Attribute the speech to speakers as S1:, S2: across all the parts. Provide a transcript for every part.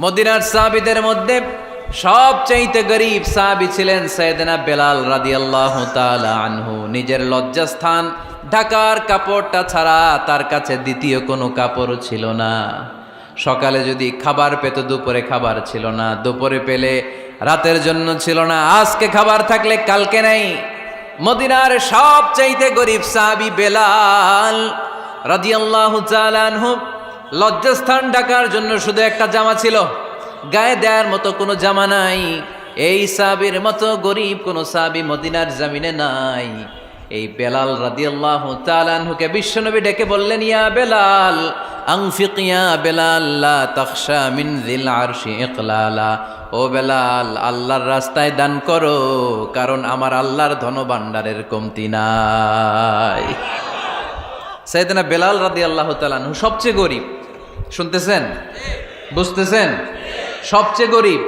S1: মদিনার সাহাবীদের মধ্যে সবচাইতে গরীব সাহাবী ছিলেন সাইয়েদনা বেলাল রাদিয়াল্লাহু তাআলা আনহু। নিজের লজ্জাস্থান ঢাকার কাপড়টা ছাড়া তার কাছে দ্বিতীয় কোনো কাপড় ছিল না। সকালে যদি খাবার পেত, দুপুরে খাবার ছিল না, দুপুরে পেলে রাতের জন্য ছিল না, আজকে খাবার থাকলে কালকে নাই। মদিনার সবচাইতে গরীব সাহাবী বেলাল রাদিয়াল্লাহু তাআলা আনহু, লজ্জাস্থান ঢাকার জন্য শুধু একটা জামা ছিল, গায়ে দেওয়ার মতো কোনো জামা নাই। এই সাহাবীর মতো গরীব কোনো সাহাবী মদিনার জমিনে নাই। এই বেলাল রাদিয়াল্লাহু তাআলা আনহুকে বিশ্বনবী ডেকে বললেন, ইয়া বেলাল আনফিক ইয়া বেলাল লা তাখশা মিন যিল আরশি ইকলালা। ও বেলাল, আল্লাহর রাস্তায় দান করো, কারণ আমার আল্লাহর ধনভাণ্ডারের কমতি নাই। সাইয়েদনা বেলাল রাদিয়াল্লাহু তাআলা আনহু সবচেয়ে গরীব। শুনতেছেন? বুঝতেছেন? সবচেয়ে গরীব।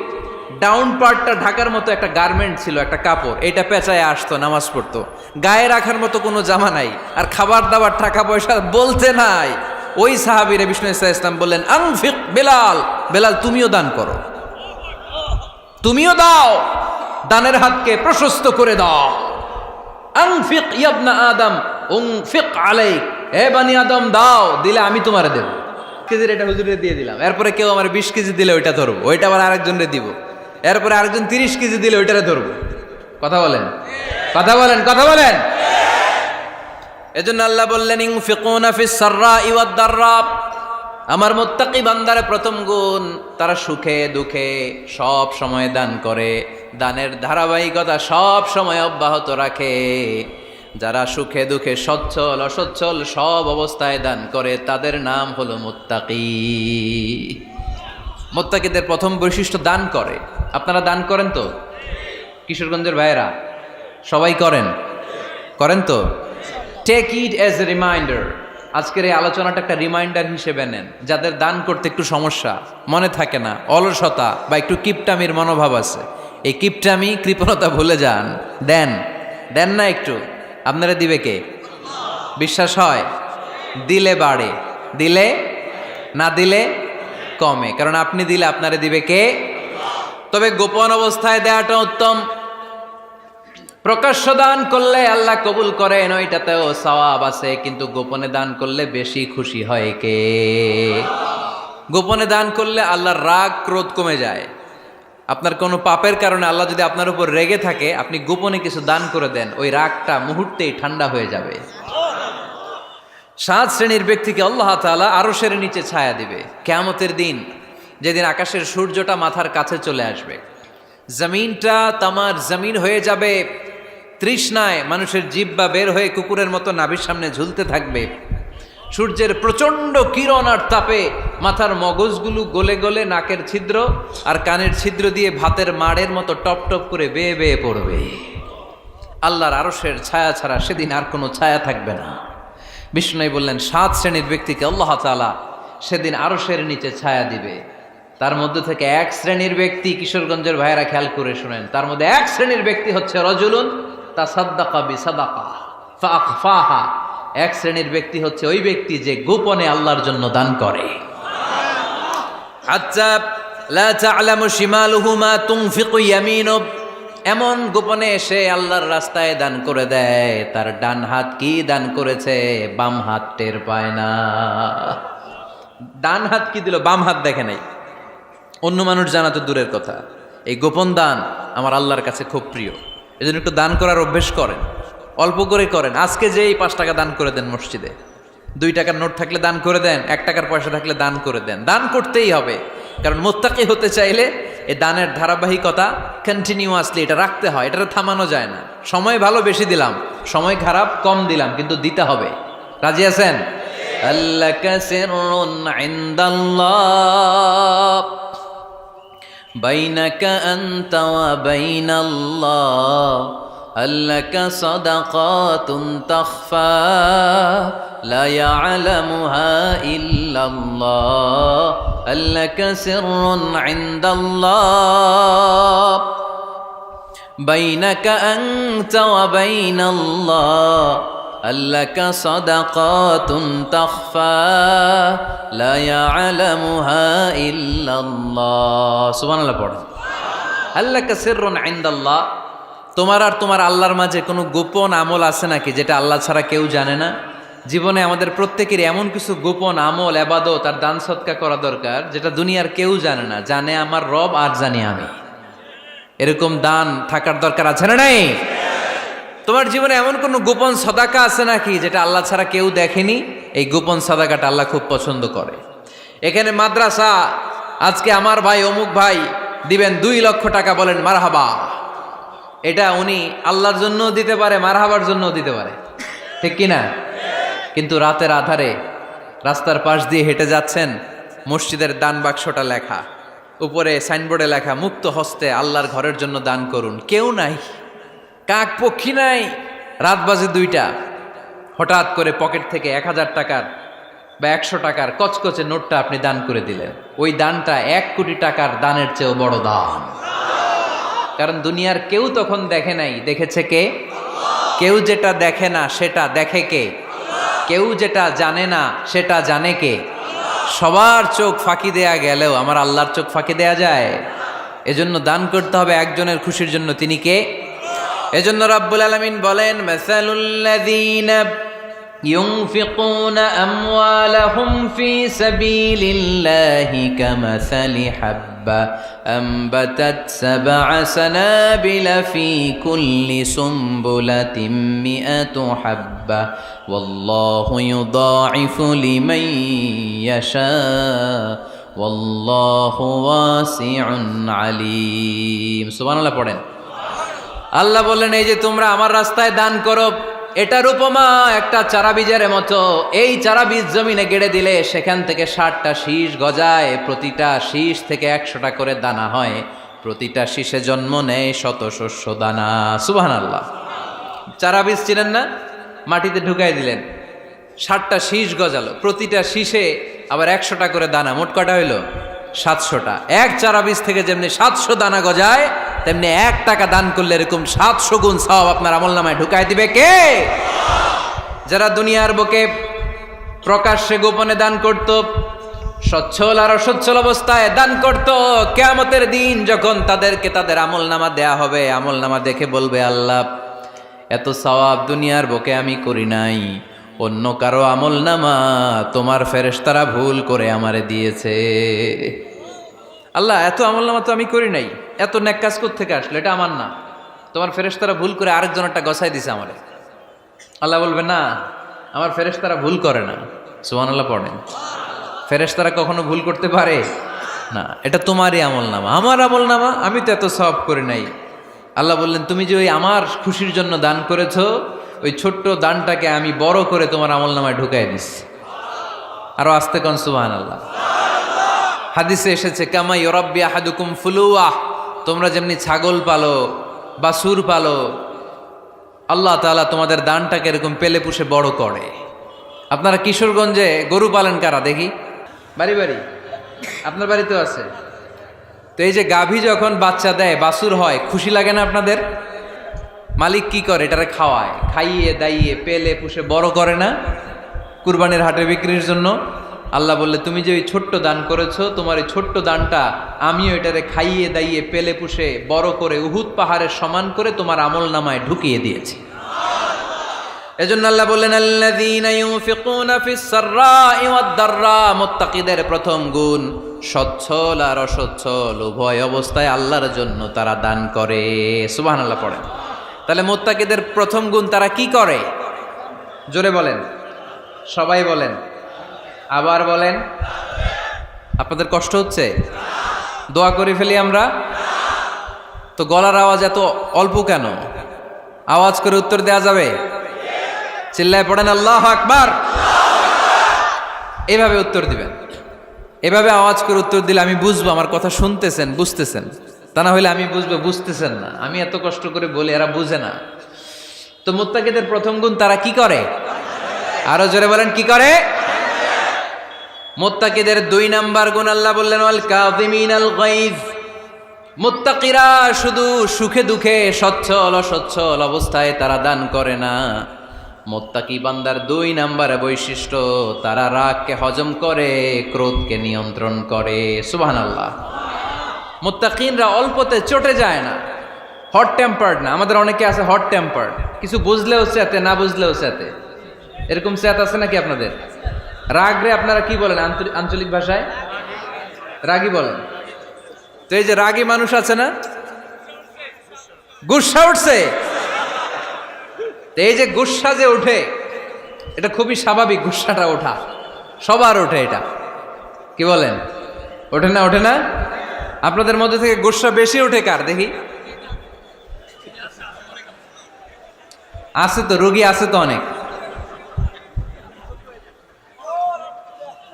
S1: ডাউন পার্টটা ঢাকার মতো একটা গার্মেন্ট ছিল, একটা কাপড়, এটা পেঁচায় আসতো, নামাজ পড়তো। গায়ে রাখার মতো কোনো জামা নাই, আর খাবার দাবার টাকা পয়সা বলতে নাই। ওই সাহাবীরে বিষ্ণু ইসা ইসলাম বললেন, আনফিক বেলাল, বেলাল তুমিও দান করো, তুমিও দাও, দানের হাতকে প্রশস্ত করে দাও। আনফিক ইবনা আদম উনফিক আলাইক, হে বানি আদম দাও, দিলে আমি তোমারে দেব। কেজির এটা হুজুরে দিয়ে দিলাম, এরপরে কেউ আমার 20 কেজি দিলে ওইটা ধরবো, ওইটা আবার আরেকজনরে দিব, এরপরে আরেকজন 30 কেজি দিলে ওইটারে ধরবো। কথা বলেন, কথা বলেন, কথা বলেন। এজন্য আল্লাহ বললেন, ইনফিকুনা ফিস সাররাই ওয়াদ দাররা। আমার মুত্তাকি বান্দার প্রথম গুণ, তারা সুখে দুঃখে সব সময় দান করে, দানের ধারাবাহিকতা সব সময় অব্যাহত রাখে। যারা সুখে দুঃখে সচ্ছল অসচ্ছল সব অবস্থায় দান করে, তাদের নাম হলো মুত্তাকি। মুত্তাকিদের প্রথম বৈশিষ্ট্য দান করে। আপনারা দান করেন তো? কিশোরগঞ্জের ভাইয়েরা সবাই করেন? করেন তো? Take it as a reminder. আজকের এই আলোচনাটা একটা রিমাইন্ডার হিসেবে নেন। যাদের দান করতে একটু সমস্যা, মনে থাকে না, অলসতা বা একটু কিপটামির মনোভাব আছে, এই কিপটামি কৃপণতা ভুলে যান, দেন। দেন না একটু, আপনারা দিবে কে? বিশ্বাস হয়? দিলে বাড়ে, দিলে না দিলে কমে, কারণ আপনি দিলে আপনারে দিবে কে? তবে গোপন অবস্থায় দেওয়াটা উত্তম। প্রকাশ্য দান করলে আল্লাহ কবুল করেন, ওইটাতেও সওয়াব আছে, কিন্তু গোপনে দান করলে বেশি খুশি হয় কে? গোপনে দান করলে আল্লাহর রাগ ক্রোধ কমে যায়। আপনার কোনো পাপের কারণে আল্লাহ যদি আপনার উপর রেগে থাকে, আপনি গোপনে কিছু দান করে দেন, ওই রাগটা মুহূর্তেই ঠান্ডা হয়ে যাবে। 7 শ্রেণীর ব্যক্তিকে আল্লাহ তাআলা আরশের নিচে ছায়া দিবে কিয়ামতের দিন, যেদিন আকাশের সূর্যটা মাথার কাছে চলে আসবে, জমিনটা তামার জমিন হয়ে যাবে, তৃষ্ণায় মানুষের জিহ্বা বের হয়ে কুকুরের মতো নাভির সামনে ঝুলতে থাকবে। সূর্যের প্রচণ্ড কিরণ আর তাপে মাথার মগজগুলো গলে গলে নাকের ছিদ্র আর কানের ছিদ্র দিয়ে ভাতের মাড়ের মতো টপ টপ করে বেয়ে বেয়ে পড়বে। আল্লাহর আরশের ছায়া ছাড়া সেদিন আর কোনো ছায়া থাকবে না। বিষ্ণু বললেন, 7 শ্রেণীর ব্যক্তিকে আল্লাহ তাআলা সেদিন আরশের নিচে ছায়া দিবে। তার মধ্যে থেকে 1 শ্রেণীর ব্যক্তি, কিশোরগঞ্জের ভাইয়েরা খেয়াল করে শুনেন, তার মধ্যে 1 শ্রেণীর ব্যক্তি হচ্ছে রজুলুন তাসাদ্দাকা বিসাদাকা ফাআখফাহা। 1 শ্রেণীর ব্যক্তি হচ্ছে ওই ব্যক্তি যে গোপনে আল্লাহর জন্য দান করে। হাত্তা লা তা'লামু শিমালুহু মা তুনফিকু ইয়ামিনু, এমন গোপনে এসে আল্লাহর রাস্তায় দান করে দেয়, তার ডান হাত কি দান করেছে বাম হাত টের পায় না। ডান হাত কি দিল, বাম হাত দেখে নাই। অন্য মানুষ জানা তো দূরের কথা, এই গোপন দান আমার আল্লাহর কাছে খুব প্রিয়। এজন্য একটু দান করার অভ্যেস করেন, অল্প করে করেন। আজকে যে এই 5 টাকা দান করে দেন মসজিদে, 2 টাকার নোট থাকলে দান করে দেন, 1 টাকার পয়সা থাকলে দান করে দেন। দান করতেই হবে, কারণ মুত্তাকি হতে চাইলে এই দানের ধারাবাহিকতা কন্টিনিউয়াসলি এটা রাখতে হয়, এটা থামানো যায় না। সময় ভালো বেশি দিলাম, সময় খারাপ কম দিলাম, কিন্তু দিতে হবে। রাজি আছেন? আল্লাকা সিররুন ইনদাল্লাহ বাইনাকা আনতা ওয়া বাইনাল্লাহ, আল্লাকা সাদাকাতুন তাখফা লা ইয়ালামুহা ইল্লাল্লাহ, আল্লাকা সিররুন ইনদাল্লাহ বাইনাকা আনতা ওয়া বাইনাল্লাহ, আল্লাকা সাদাকাতুন তাখফা লা ইয়ালামুহা ইল্লাল্লাহ। সুবহানাল্লাহ পড়েন। আল্লাকা সিররুন ইনদাল্লাহ, তোমার আর তোমার আল্লাহর মাঝে কোনো গোপন আমল আছে নাকি যেটা আল্লাহ ছাড়া কেউ জানে না? জীবনে আমাদের প্রত্যেকেরই এমন কিছু গোপন আমল, ইবাদত আর দান সদকা করা দরকার যেটা দুনিয়ার কেউ জানে না, জানে আমার রব আর জানি আমি। এরকম দান থাকার দরকার আছে না নাই? তোমার জীবনে এমন কোনো গোপন সাদাকা আছে নাকি যেটা আল্লাহ ছাড়া কেউ দেখেনি? এই গোপন সাদাকাটা আল্লাহ খুব পছন্দ করে। এখানে মাদ্রাসা, আজকে আমার ভাই অমুক ভাই দিবেন 2 লক্ষ টাকা, বলেন মারহাবা। এটা উনি আল্লাহর জন্য দিতে পারে, মারহাবার জন্য দিতে পারে, ঠিক কিনা? কিন্তু রাতের আধারে রাস্তার পাশ দিয়ে হেঁটে যাচ্ছেন, মসজিদের দান বাক্সটা লেখা, উপরে সাইনবোর্ডে লেখা মুক্ত হস্তে আল্লাহর ঘরের জন্য দান করুন। কেউ নাই, কাক পক্ষী নাই, রাত বাজে 2টা, হঠাৎ করে পকেট থেকে 1000 টাকার বা 100 টাকার কচকচে নোটটা আপনি দান করে দিলেন। ওই দানটা 1 কোটি টাকার দানের চেয়েও বড় দান। কারণ দুনিয়ার কেউ তখন দেখে নাই, দেখেছে কে? কেউ যেটা দেখে না সেটা দেখে কে? কেউ যেটা জানে না সেটা জানে কে? সবার চোখ ফাঁকি দেয়া গেলেও আমার আল্লাহর চোখ ফাঁকি দেয়া যায়? এজন্য দান করতে হবে একজনের খুশির জন্য, তিনি কে? এজন্য রাব্বুল আলামিন বলেন, মাসালুল্লাযীনা ইউনফিকুনা আমওয়ালাহুম ফি সাবিলিল্লাহি কামাসালি হাব্বা আনবাতাত সাবআ সানাবিলা ফি কুল্লি সুমবুলাতিন মিআতু হাব্বা ওয়াল্লাহু ইউদাঈফু লিমান ইয়াশা ওয়াল্লাহু ওয়াসিউন আলীম। সুবহানাল্লাহ পড়েন। আল্লাহ বললেন, এই যে তোমরা আমার রাস্তায় দান করো, এটার উপমা একটা চারা বীজের মতো। এই চারা বীজ জমিনে গেড়ে দিলে সেখান থেকে 60টা শীষ গজায়, প্রতিটা শীষ থেকে 100টা করে দানা হয়, প্রতিটা শীষে জন্ম নেয় 100 শস্য দানা। সুবহানাল্লাহ। চারা বীজ ছিলেন না, মাটিতে ঢুকাই দিলেন, 60টা শীষ গজালো, প্রতিটা শীষে আবার 100টা করে দানা, মোট কটা হইল? 700টা। এক চারা বীজ থেকে যেমনি 700 দানা গজায়, তেমনি 1 টাকা দান করলে এরকম 700 গুণ সওয়াব আপনার আমলনামায় ঢুকাই দিবে কে? যারা দুনিয়ার বুকে প্রকাশ্যে গোপনে দান করত, সচ্ছল আর অসচ্ছল অবস্থায় দান করত, কিয়ামতের দিন যখন তাদেরকে তাদের আমলনামা দেয়া হবে, আমলনামা দেখে বলবে, আল্লাহ এত সওয়াব দুনিয়ার বুকে আমি করি নাই, অন্য কারো আমলনামা তোমার ফেরেশতারা ভুল করে আমারে দিয়েছে। আল্লাহ এত আমলনামা তো আমি করি নাই, এত নেক কাজ কোত্থেকে আসলো? এটা আমার না, তোমার ফেরেশতারা ভুল করে আরেকজনেরটা গছাই দিছে আমারে। আল্লাহ বলবে, না, আমার ফেরেশতারা ভুল করে না। সুবহানাল্লাহ পড়েন। ফেরেশতারা কখনো ভুল করতে পারে না, এটা তোমারই আমলনামা, আমার আমলনামা, আমি তো এত সওয়াব করি নাই। আল্লাহ বললেন, তুমি যে ওই আমার খুশির জন্য দান করেছো, ওই ছোট্ট দানটাকে আমি বড় করে তোমার আমলনামায় ঢুকাই দিচ্ছি। আরো আস্তে কোন সুবহানাল্লাহ। হাদিসে এসেছে, কামা ইউরাব্বি আহাদুকুম ফুলুয়া, তোমরা যেমনি ছাগল পালো, বাছুর পালো, আল্লাহ তাআলা তোমাদের দানটাকে এরকম পেলে পুষে বড় করে। আপনারা কিশোরগঞ্জে গরু পালেন কারা দেখি? বাড়ি বাড়ি, আপনার বাড়িতেও আছে। তো এই যে গাভী যখন বাচ্চা দেয়, বাছুর হয়, খুশি লাগে না আপনাদের? মালিক কি করে? এটারে খাওয়ায়, খাইয়ে দাইয়ে পেলে পুষে বড় করে না? কুরবানির হাটে বিক্রির জন্য। আল্লাহ বললে, তুমি যে ওই ছোট্ট দান করেছো, তোমার এই ছোট্ট দানটা আমিও এটারে খাইয়ে দাইয়ে পেলে পুষে বড় করে উহুদ পাহাড়ের সমান করে তোমার আমলনামায় ঢুকিয়ে দিয়েছি। এজন্য আল্লাহ বললেন, আল্লাযীনা ইউনফিকুনা ফিস সাররাই ওয়াদ দাররা, মুত্তাকিদের প্রথম গুণ সচ্ছল আর অসচ্ছল উভয় অবস্থায় আল্লাহর জন্য তারা দান করে। সুবহানাল্লাহ পড়েন। তাহলে মুত্তাকিদের প্রথম গুণ, তারা কি করে? জোরে বলেন, সবাই বলেন, আবার বলেন। আপনাদের কষ্ট হচ্ছে? দোয়া করে ফেলি আমরা তো। গলার আওয়াজ এত অল্প কেন? আওয়াজ করে উত্তর দেয়া যাবে? চিল্লায় পড়েন আল্লাহু আকবার। এভাবে উত্তর দিবেন, এভাবে আওয়াজ করে উত্তর দিলে আমি বুঝবো আমার কথা শুনতেছেন, বুঝতেছেন। তা না হলে আমি বুঝবো বুঝতেছেন না, আমি এত কষ্ট করে বলি, এরা বুঝে না। তো মুত্তাকিদের প্রথম গুণ, তারা কি করে? আরো জোরে বলেন, কি করে? মুত্তাকিদের 2 নাম্বার গুণ আল্লাহ বললেন, ওয়াল কাযিমিনাল গায়জ। মুত্তাকিরা শুধু সুখে দুঃখে, সচ্ছল অসচ্ছল অবস্থায় তারা দান করে না, মুত্তাকি বান্দার 2 নম্বরে বৈশিষ্ট্য, তারা রাগকে হজম করে, ক্রোধকে নিয়ন্ত্রণ করে। সুবহানাল্লাহ। মুত্তাকিনরা অল্পতে চটে যায় না, হট টেম্পার্ড না। আমাদের অনেকে আছে হট টেম্পার্ড, কিছু বুঝলেও চেতে, না বুঝলেও চেতে। এরকম চেত আছে নাকি আপনাদের? রাগ রে আপনারা কি বলেন আঞ্চলিক ভাষায়? রাগী বলেন। তো এই যে রাগী মানুষ আছে না, গুসা উঠছে, এই যে গুসা যে ওঠে, এটা খুবই স্বাভাবিক। গুসাটা ওঠা সবার ওঠে, এটা কি বলেন? ওঠে না? ওঠে না? আপনাদের মধ্যে থেকে গুসা বেশি ওঠে কার দেখি? আছে তো, রোগী আছে তো অনেক।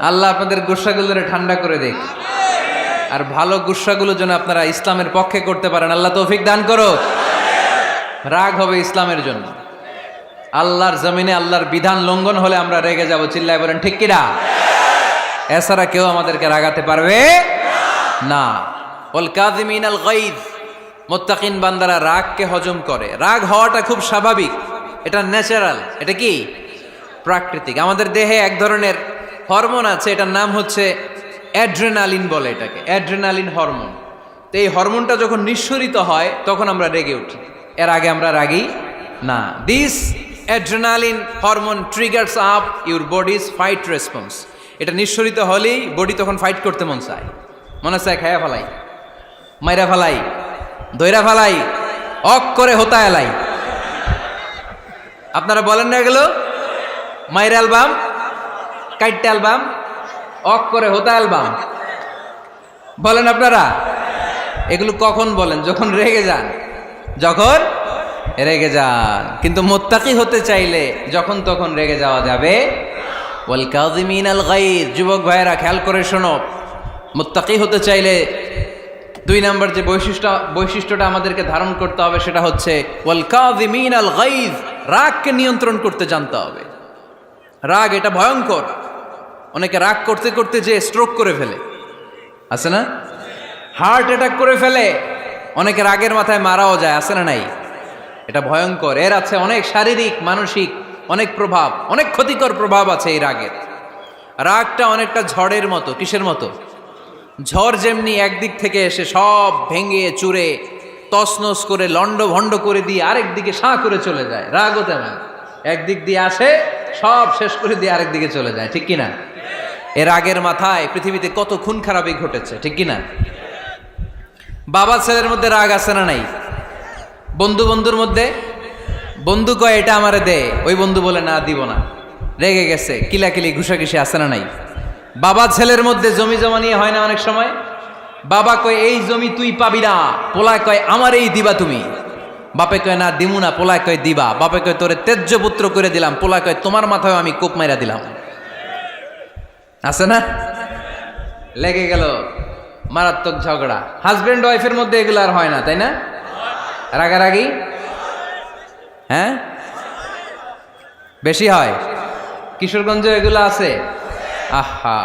S1: আল্লাহ আপনাদের গুসাগুলোরে ঠান্ডা করে দেখ, আর ভালো গুসাগুলো যেন আপনারা ইসলামের পক্ষে করতে পারেন। আল্লাহ তৌফিক দান করো। রাগ হবে ইসলামের জন্য। আল্লাহর জমিনে আল্লাহর বিধান লঙ্ঘন হলে আমরা রেগে যাব। চিল্লায় বলেন ঠিক কিনা? এছাড়া কেউ আমাদেরকে রাগাতে পারবে না। ওয়াল কাযিমিনাল গায়জ, মুত্তাকিন বান্দারা রাগকে হজম করে। রাগ হওয়াটা খুব স্বাভাবিক, এটা ন্যাচারাল, এটা কি প্রাকৃতিক। আমাদের দেহে এক ধরনের হরমোন আছে, এটার নাম হচ্ছে অ্যাড্রেনালিন বলে এটাকে, অ্যাড্রেনালিন হরমোন। তো এই হরমোনটা যখন নিঃসরিত হয় তখন আমরা রেগে উঠি, এর আগে আমরা রাগি না। This adrenaline hormone triggers up your bodies fight response. এটা নিঃসরিত হলেই বডি তখন ফাইট করতে মন চায়, মনে চায় খায়া ফেলাই, মাইরা ফেলাই, দইরা ফেলাই, অক করে হোতা এলাই। আপনারা বলেন না এগুলো? মাইরা অ্যালবাম, কাইটটা অ্যালবাম, অক করে হোতা অ্যালবাম বলেন আপনারা? এগুলো কখন বলেন? যখন রেগে যান, যখন রেগে যান। কিন্তু মুত্তাকি হতে চাইলে যখন তখন রেগে যাওয়া যাবে। ওয়াল কাযিমিনাল গায়জ, যুবক ভাইয়েরা খেয়াল করে শোনো, মুত্তাকি হতে চাইলে 2 নম্বর যে বৈশিষ্ট্যটা আমাদেরকে ধারণ করতে হবে সেটা হচ্ছে ওয়াল কাযিমিনাল গায়জ, রাগকে নিয়ন্ত্রণ করতে জানতে হবে। রাগ এটা ভয়ঙ্কর। অনেকে রাগ করতে করতে যে স্ট্রোক করে ফেলে, আছে না? হার্ট অ্যাটাক করে ফেলে। অনেকে রাগের মাথায় মারাও যায়, আছে না নাই? এটা ভয়ঙ্কর। এর আছে অনেক শারীরিক, মানসিক অনেক প্রভাব, অনেক ক্ষতিকর প্রভাব আছে এই রাগের। রাগটা অনেকটা ঝড়ের মতো। কিসের মতো? ঝড় যেমনি একদিক থেকে এসে সব ভেঙে চুরে তছনছ করে লন্ড ভন্ড করে দিয়ে আরেক দিকে সাঁ করে চলে যায়, রাগও তেমন। একদিক দিয়ে আসে, সব শেষ করে দিয়ে আরেক দিকে চলে যায়, ঠিক কিনা? এর রাগের মাথায় পৃথিবীতে কত খুন খারাপই ঘটেছে, ঠিক কিনা? বাবা ছেলের মধ্যে রাগ আছে না নাই? বন্ধু বন্ধুর মধ্যে, বন্ধু কয় এটা আমারে দে, ওই বন্ধু বলে না দিব না, রেগে গেছে, কিলাকিলি ঘুষাঘুষি আছে না নাই? বাবা ছেলের মধ্যে জমি জমা নিয়ে হয় না অনেক সময়? বাবা কয় এই জমি তুই পাবি না, পোলায় কয় আমার এই দিবা তুমি। বাপে কয় না দিমু না, পোলায় কয় দিবা। বাপে কয় তোরে তেজ্য পুত্র করে দিলাম, পোলায় কয় তোমার মাথায় আমি কোপ মাইরা দিলাম। আছে না? লেগে গেল, মারাত্মক ঝগড়া। হাজবেন্ড ওয়াইফের মধ্যে এগুলো আর হয় না, তাই না? রাগারাগি হ্যাঁ বেশি হয়। কিশোরগঞ্জে এগুলো আছে। আহা,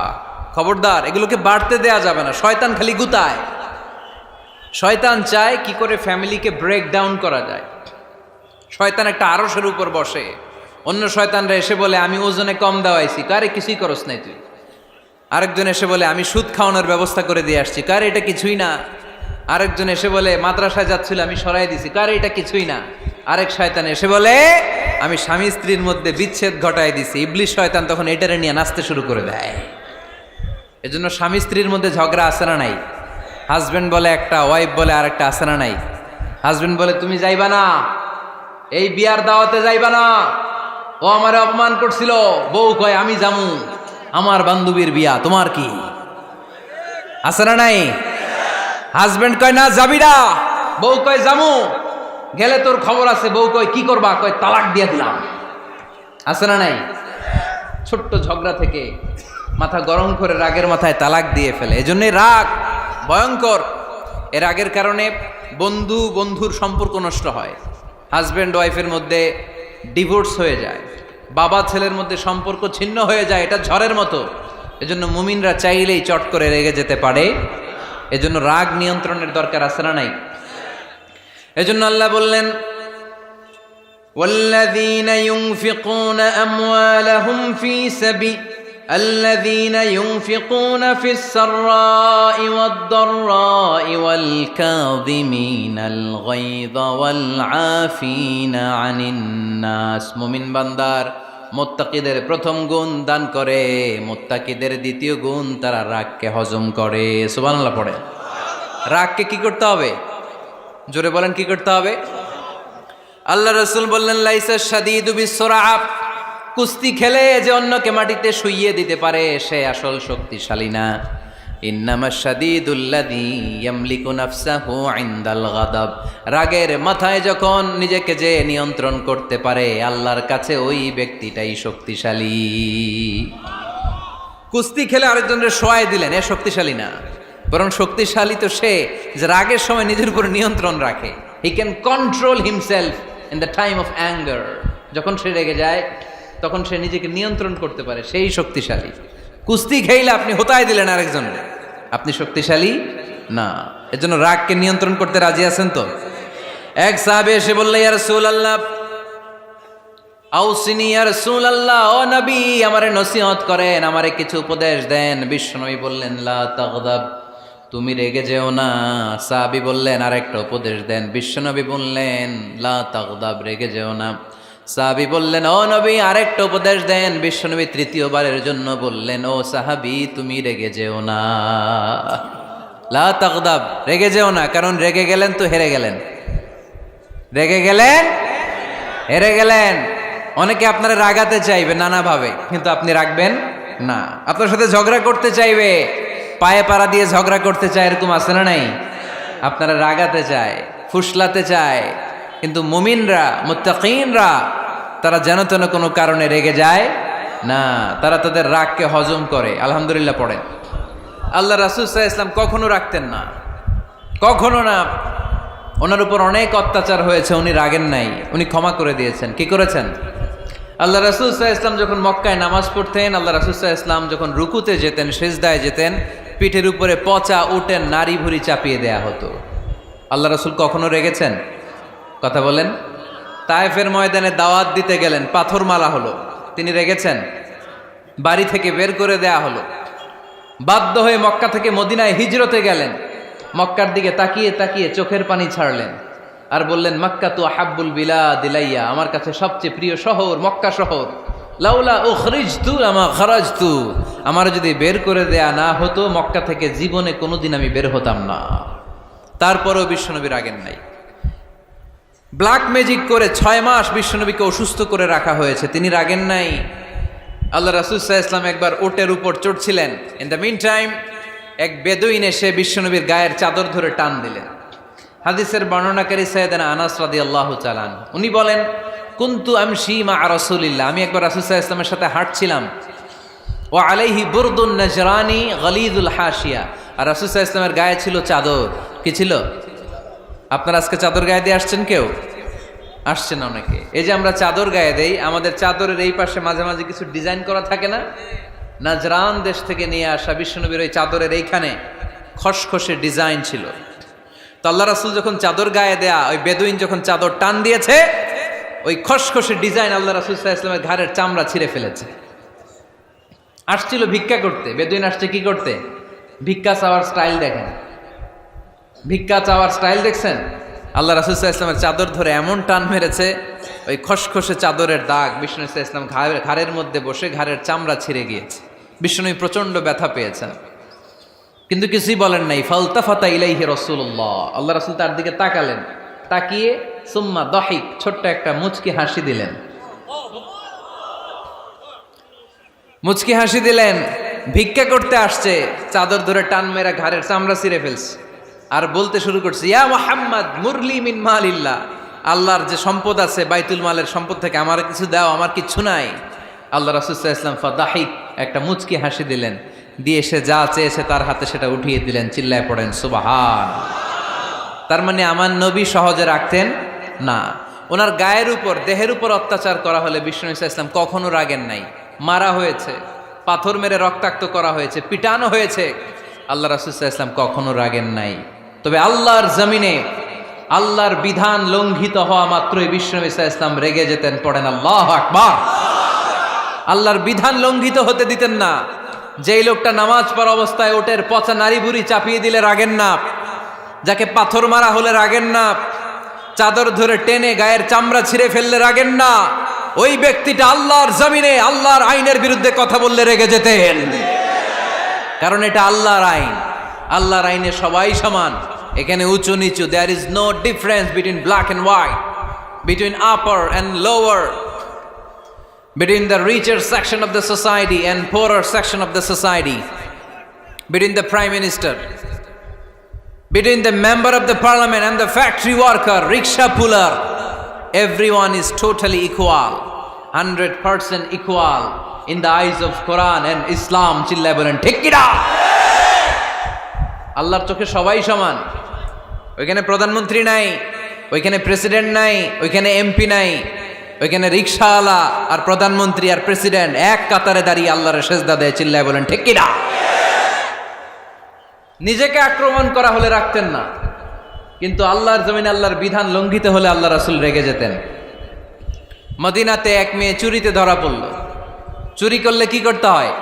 S1: খবরদার, এগুলোকে বাড়তে দেয়া যাবে না। শয়তান খালি গুতায়। শয়তান চায় কি করে ফ্যামিলিকে ব্রেক ডাউন করা যায়। শয়তান একটা আরশের উপর বসে, অন্য শয়তানরা এসে বলে আমি ওজনে কম দেওয়াইছি, কারে কিছুই করস নাই তুই। আরেকজন এসে বলে আমি সুদ খাওয়ানোর ব্যবস্থা করে দিয়ে আসছি, কারে এটা কিছুই না। আরেকজন এসে বলে মাদ্রাসায় যাচ্ছিল আমি সরাই দিছি, কারে এটা কিছুই না। আরেক শয়তান এসে বলে আমি স্বামী স্ত্রীর মধ্যে বিচ্ছেদ ঘটাই দিছি। ইবলিশ শয়তান তখন এটারে নিয়ে নাচতে শুরু করে দেয়। এজন্য স্বামী স্ত্রীর মধ্যে ঝগড়া আছে না নাই? হাজবেন্ড বলে একটা, ওয়াইফ বলে আরেকটা, আছে না নাই? হাজবেন্ড বলে তুমি যাইবা না, এই বিয়ার দাওয়াতে যাইবা না, ও আমারে অপমান করছিল। বউ কয় আমি যামু, আমার বান্ধবীর বিয়া, তোমার কি? আছে না নাই? হাজবেন্ড কয় না যাবি না, বউ কয় যামু, গেলে তোর খবর আছে। বউ কয় কি করবা? কয় তালাক দিয়ে দিলাম। আছে না নাই? ছোট্ট ঝগড়া থেকে মাথা গরম করে রাগের মাথায় তালাক দিয়ে ফেলে। এজন্যই রাগ ভয়ঙ্কর। এর রাগের কারণে বন্ধু বন্ধুর সম্পর্ক নষ্ট হয়, হাজব্যান্ড ওয়াইফের মধ্যে ডিভোর্স হয়ে যায়, বাবা ছেলের মধ্যে সম্পর্ক ছিন্ন হয়ে যায়। এটা ঝড়ের মতো। এজন্য মুমিনরা চাইলেই চট করে রেগে যেতে পারে। এজন্য রাগ নিয়ন্ত্রণের দরকার আছে না নাই? এজন্য আল্লাহ বললেন والذين ينفقون أموالهم في سبيل الذين ينفقون في السراء والضراء والكاظمين الغيظ والعافين عن الناس মুমিন বান্দার মুত্তাকিদের প্রথম গুণ দান করে, মুত্তাকিদের দ্বিতীয় গুণ তারা রাগকে হজম করে। সুবহানাল্লাহ পড়ে। রাগকে কি করতে হবে? জোরে বলেন, কি করতে হবে? আল্লাহ রাসূল বললেন, লাইসা শাদীদু বিসরাআ, কুস্তি খেলে যে অন্যকে মাটিতে শুইয়ে দিতে পারে সে আসল শক্তিশালী না। ইন্নামা শাদীদুল্লাযী ইয়ামলিকু নাফসাহু ইনদাল গাদাব, রাগের মাথায় যখন নিজেকে যে নিয়ন্ত্রণ করতে পারে আল্লাহর কাছে ওই ব্যক্তিটাই শক্তিশালী। কুস্তি খেলে আরেকজনের শোয়াই দিলেন, এ শক্তিশালী না, বরং শক্তিশালী তো সে যে রাগের সময় নিজের উপর নিয়ন্ত্রণ রাখে। He can control himself in the time of anger, যখন সে রেগে যায় তখন সে নিজেকে নিয়ন্ত্রণ করতে পারে, সেই শক্তিশালী। কুস্তি খেইলে আপনি হোতায় দিলেন আরেকজনের, আপনি শক্তিশালী না। এজন্য রাগকে নিয়ন্ত্রণ করতে রাজি আছেন তো? এক সাহাবী এসে বলল, ইয়া রাসূলুল্লাহ আউসিনি, ইয়া রাসূলুল্লাহ, ও নবী আমারে নসিহত করেন, আমারে কিছু উপদেশ দেন। বিশ্বনবী বললেন, লা তাগদাব, তুমি রেগে যেও না। সাহাবী বললেন, আরেকটা উপদেশ দেন। বিশ্বনবী বললেন, লা তাগদাব, রেগে যেও না। সাহাবী বললেন, ও নবী আরেকটা উপদেশ দেন। বিশ্বনবী তৃতীয়বারের জন্য বললেন, ও সাহাবী তুমি রেগে যেও না, লা তাগদাব, রেগে যেও না। কারণ রেগে গেলেন তো হেরে গেলেন, রেগে গেলেন হেরে গেলেন। অনেকে আপনারা রাগাতে চাইবে নানাভাবে, কিন্তু আপনি রাখবেন না। আপনার সাথে ঝগড়া করতে চাইবে, পায়ে পাড়া দিয়ে ঝগড়া করতে চায়, এরকম আছে না নাই? আপনারা রাগাতে চায়, ফুসলাতে চায়, কিন্তু মুমিনরা, মুত্তাকিনরা তারা যেন তেন কোনো কারণে রেগে যায় না, তারা তাদের রাগকে হজম করে। আলহামদুলিল্লাহ পড়েন। আল্লাহ রাসূল সাল্লাল্লাহু আলাইহি ওয়াসাল্লাম কখনো রাখতেন না, কখনো না। ওনার উপর অনেক অত্যাচার হয়েছে, উনি রাগেন নাই, উনি ক্ষমা করে দিয়েছেন। কি করেছেন? আল্লাহ রাসূল সাল্লাল্লাহু আলাইহি ওয়াসাল্লাম যখন মক্কায় নামাজ পড়তেন, আল্লাহ রাসূল সাল্লাল্লাহু আলাইহি ওয়াসাল্লাম যখন রুকুতে যেতেন, সিজদায় যেতেন, পিঠের উপরে পচা উটের নাড়ি ভুঁড়ি চাপিয়ে দেয়া হতো। আল্লাহ রাসূল কখনো রেগেছেন? কথা বলেন। তায়েফের ময়দানে দাওয়াত দিতে গেলেন, পাথর মারা হলো, তিনি রেগেছেন? বাড়ি থেকে বের করে দেয়া হলো, বাধ্য হয়ে মক্কা থেকে মদিনায় হিজরতে গেলেন। মক্কার দিকে তাকিয়ে তাকিয়ে চোখের পানি ছাড়লেন আর বললেন, মক্কা তু আহাব্বুল বিলাদ ইলাইয়া, আমার কাছে সবচেয়ে প্রিয় শহর মক্কা শহর। লাউলা উখরিজতু লামা খারাজতু, আমার যদি বের করে দেয়া না হতো মক্কা থেকে জীবনে কোনোদিন আমি বের হতাম না। তারপরেও বিশ্বনবী রাগেন নাই। ব্ল্যাক ম্যাজিক করে 6 মাস বিশ্বনবীকে অসুস্থ করে রাখা হয়েছে, তিনি রাগেন নাই। আল্লাহ রাসূল সাল্লাল্লাহু আলাইহি ওয়াসাল্লাম একবার উটের উপর চড়ছিলেন। ইন দ্য মিন টাইম এক বেদুইন এসে বিশ্বনবীর গায়ের চাদর ধরে টান দিলেন। হাদিসের বর্ণনাকারী সাইয়েদনা আনাস রাদিয়াল্লাহু তাআলা আনহু, উনি বলেন, কুনতু আমশি মা রাসূলিল্লাহ, আমি একবার রাসূল সাল্লাল্লাহু আলাইহি ওয়াসাল্লামের সাথে হাঁটছিলাম। ওয়া আলাইহি বুরদুন নাজরানি গলিযুল হাশিয়া, আর রাসূল সাল্লাল্লাহু আলাইহি ওয়াসাল্লামের গায়ে ছিল চাদর। কি ছিল? আপনারা আজকে চাদর গায়ে দিয়ে আসছেন? কেউ আসছেন? অনেকে। এই যে আমরা চাদর গায়ে দেই, আমাদের চাদরের এই পাশে মাঝে মাঝে কিছু ডিজাইন করা থাকে না? নাজরান দেশ থেকে নিয়ে আসা বিশ্বনবীর ওই চাদরের এইখানে খসখসে ডিজাইন ছিল। তো আল্লাহ রাসূল যখন চাদর গায়ে দেয়া, ওই বেদুইন যখন চাদর টান দিয়েছে, ওই খসখসে ডিজাইন আল্লাহ রাসূল সাল্লাল্লাহু আলাইহি ওয়াসাল্লামের ঘাড়ের চামড়া ছিঁড়ে ফেলেছে। আসছিল ভিক্ষা করতে, বেদুইন আসছে কি করতে? ভিক্ষা চাওয়ার স্টাইল দেখেন, ভিক্ষা চাওয়ার স্টাইল দেখছেন? আল্লাহ রাসূল সাল্লাল্লাহু আলাইহি ওয়াসাল্লামের চাদর ধরে এমন টান মেরেছে, ওই খসখসে চাদরের দাগ বিষ্ণু সাল্লাল্লাহু আলাইহি ওয়াসাল্লাম ঘাড়ের মধ্যে বসে ঘাড়ের চামড়া ছিঁড়ে গিয়েছে। বিষ্ণু প্রচন্ড ব্যথা পেয়েছেন, কিন্তু কিছুই বলেন নাই। ফালতাফাতা ইলাইহি রাসূলুল্লাহ, আল্লাহ রাসূল তার দিকে তাকালেন, তাকিয়ে সুম্মা দাহিক, ছোট্ট একটা মুচকি হাসি দিলেন। মুচকি হাসি দিলেন। ভিক্ষা করতে আসছে, চাদর ধরে টান মেরা ঘাড়ের চামড়া ছিঁড়ে ফেলছে, আর বলতে শুরু করছে, ইয়া মুহাম্মদ মুরলি মিন মালিল্লাহ, আল্লাহর যে সম্পদ আছে বাইতুল মালের সম্পদ থেকে আমার কিছু দাও, আমার কিচ্ছু নাই। আল্লাহ রাসূল সাল্লাল্লাহু আলাইহি ওয়াসাল্লাম ফাদাহিক, একটা মুচকি হাসি দিলেন, দিয়ে সে যা চেয়েছে তার হাতে সেটা উঠিয়ে দিলেন। চিল্লায় পড়েন সুবহান। তার মানে আমার নবী সহজে রাখতেন না। ওনার গায়ের উপর, দেহের উপর অত্যাচার করা হলে বিষ্ণু সাল্লাল্লাহু আলাইহি ওয়াসাল্লাম কখনো রাগেন নাই। মারা হয়েছে, পাথর মেরে রক্তাক্ত করা হয়েছে, পিটানো হয়েছে, আল্লাহ রাসূল সাল্লাল্লাহু আলাইহি ওয়াসাল্লাম কখনো রাগেন নাই। তবে আল্লাহর জমিনে আল্লাহর বিধান লঙ্ঘিত হওয়া মাত্রই বিশ্বনবী সাল্লাল্লাহু আলাইহি ওয়াসাল্লাম রেগে যেতেন। পড়েন আল্লাহু আকবার। আল্লাহর বিধান লঙ্ঘিত হতে দিতেন না। যেই লোকটা নামাজ পড়া অবস্থায় ওটের পচা নারী বুড়ি চাপিয়ে দিলে রাগেন না, যাকে পাথর মারা হলে রাগেন না, চাদর ধরে টেনে গায়ের চামড়া ছিঁড়ে ফেললে রাগেন না, ওই ব্যক্তিটা আল্লাহর জমিনে আল্লাহর আইনের বিরুদ্ধে কথা বললে রেগে যেতেন। কারণ এটা আল্লাহর আইন। আল্লাহর আইনে সবাই সমান। এখানে উঁচু নিচু, there is no difference between black and white, between upper and lower, between the richer section of the society and poorer section of the society, between the prime minister, between the member of the parliament and the factory worker, rickshaw puller, everyone is totally equal, 100% equal in the eyes of Quran and Islam. চিল্লায় বলেন ঠিক কি না? আল্লাহর চোখে সবাই সমান। ওইখানে প্রধানমন্ত্রী নাই, ওইখানে প্রেসিডেন্ট নাই, ওইখানে এমপি নাই, ওইখানে রিকশাওয়ালা আর প্রধানমন্ত্রী আর প্রেসিডেন্ট এক কাতারে দাঁড়িয়ে আল্লাহর সেজদা দেয়। চিল্লায় বলেন ঠিক কিনা? নিজেকে আক্রমণ করা হলে রাখতেন না, কিন্তু আল্লাহর জমিনে আল্লাহর বিধান লঙ্ঘিত হলে আল্লাহ রাসূল রেগে যেতেন। মদিনাতে এক মেয়ে চুরিতে ধরা পড়ল। চুরি করলে কি করতে হয়?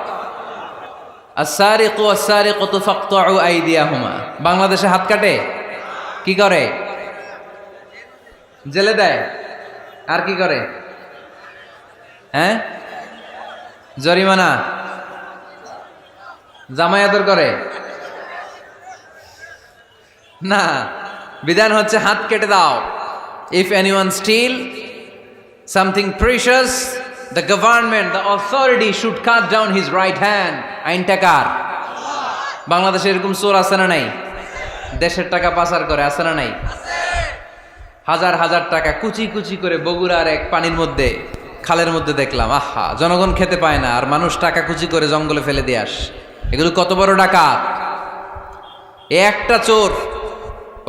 S1: আস-সারিকু ওয়াস-সারিকাতু ফাকতাউ আইদিয়াহুমা। বাংলাদেশে হাত কাটে, কি করে? জেলে দেয়। আর কি করে? হ্যাঁ, জরিমানা, জামাই আদর করে না। বিধান হচ্ছে হাত কেটে দাও। If anyone steal something precious, the government, the authority should cut down his right hand. আইনটা কার? বাংলাদেশে এরকম চোর আছে না নাই? দেশের টাকা পাচার করে, আছে না নাই? হাজার হাজার টাকা কুচি কুচি করে বগুড়ার এক পানির মধ্যে, খালের মধ্যে দেখলাম। আহা, জনগণ খেতে পায় না আর মানুষ টাকা কুচি করে জঙ্গলে ফেলে দিয়ে আস। এগুলো কত বড় ডাকাত! একটা চোর,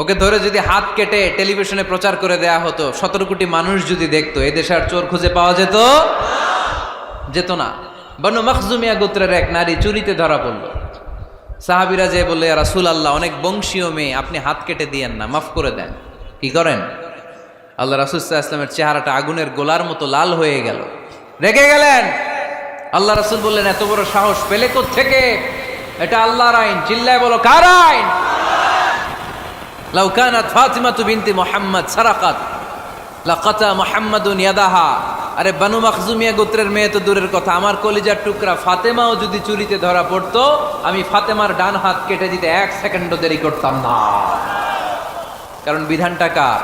S1: ওকে ধরে যদি হাত কেটে টেলিভিশনে প্রচার করে দেয়া হতো, 17 কোটি মানুষ যদি দেখতো, এদেশে আর চোর খুঁজে পাওয়া যেত না। বনু মখজুমিয়া গোত্রের এক নারী চুরিতে ধরা পড়ল। সাহাবীরা যে বললে, ইয়া রাসূলুল্লাহ, অনেক বংশীয় মেয়ে, আপনি হাত কেটে দিয়েন না, মাফ করে দেন। কি করেন? আল্লাহ রাসূল সাল্লাল্লাহু আলাইহি ওয়াসাল্লামের চেহারাটা আগুনের গোলার মতো লাল হয়ে গেল। রেগে গেলেন। আল্লাহ রাসূল বললেন, এত বড় সাহস পেলে কোত্থেকে? এটা আল্লাহর আইন। চিল্লায় বলো, কার আইন? লাউ কানাত ফাতিমাতু বিনতি মুহাম্মদ সারাকাত লাকাতা মুহাম্মাদুন ইয়াদাহা। আরে বনু মখজুমিয়া গোত্রের মেয়ে তো দূরের কথা, আমার কলিজার টুকরা ফাতেমাও যদি চুরিতে ধরা পড়তো, আমি ফাতেমার ডান হাত কেটে দিতে 1 সেকেন্ডও দেরি করতাম না। কারণ বিধানটা কার?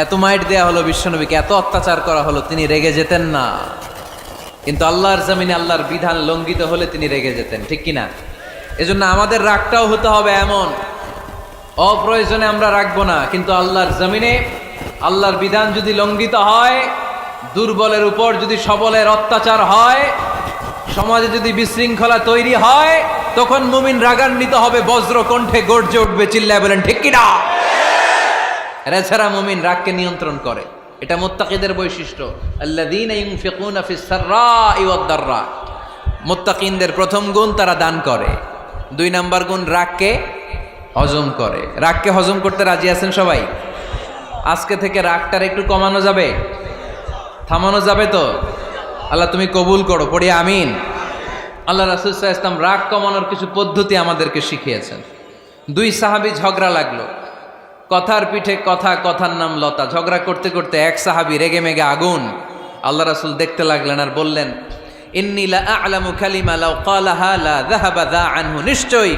S1: এত মাইট দেয়া হলো বিশ্বনবীকে, এত অত্যাচার করা হলো, তিনি রেগে যেতেন না। কিন্তু আল্লাহর জমিনে আল্লাহর বিধান লঙ্ঘিত হলে তিনি রেগে যেতেন। ঠিক কিনা? এজন্য আমাদের রাগটাও হতে হবে এমন, অপ্রয়োজনে আমরা রাখবো না। কিন্তু আল্লাহর জমিনে আল্লাহর বিধান যদি লঙ্ঘিত হয়, দুর্বলের উপর যদি সবলের অত্যাচার হয়, সমাজে যদি বিশৃঙ্খলা তৈরি হয়, তখন মুমিন রাগান্বিত হবে, বজ্র কণ্ঠে গর্জে উঠবে। চিল্লায় বলেন ঠিক কিনা? এছাড়া মুমিন রাগকে নিয়ন্ত্রণ করে। এটা মুত্তাকিদের বৈশিষ্ট্য। আল্লাযীনা ইউনফিকুনা ফিস সাররাই ওয়াদ দাররা। মুত্তাকিনদের প্রথম গুণ, তারা দান করে। 2 নাম্বার গুণ, রাগকে হজম করে। রাগকে হজম করতে রাজি আছেন সবাই? আজকে থেকে রাগটার একটু কমানো যাবে, থামানো যাবে তো? আল্লাহ তুমি কবুল করো, পড়ি আমিন। আল্লাহ রাসূল সাল্লাল্লাহু আলাইহি ওয়াসাল্লাম রাগ কমানোর কিছু পদ্ধতি আমাদেরকে শিখিয়েছেন। 2 সাহাবী ঝগড়া লাগলো, কথার পিঠে কথা, কথার নাম লতা। ঝগড়া করতে করতে এক সাহাবী রেগে মেগে আগুন। আল্লাহ রাসূল দেখতে লাগলেন আর বললেন, ইন্নী লা আ'লামু কালিমা লাউ ক্বালাহা লা যাহাবা যা আনহু। নিশ্চয়ই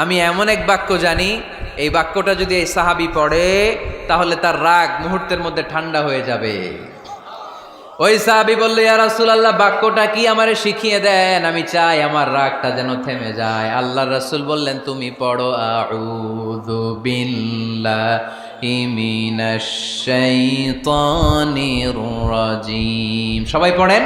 S1: আমি এমন এক বাক্য জানি, এই বাক্যটা যদি এই সাহাবী পড়ে তাহলে তার রাগ মুহূর্তের মধ্যে ঠান্ডা হয়ে যাবে। ওই সাহাবী বলল, ইয়া রাসূলুল্লাহ, বাক্যটা কি আমারে শিখিয়ে দেন, আমি চাই আমার রাগটা যেন থেমে যায়। আল্লাহর রাসূল বললেন, তুমি পড়ো আউযু বিল্লাহি মিনাশ শাইতানির রাজীম। সবাই পড়েন,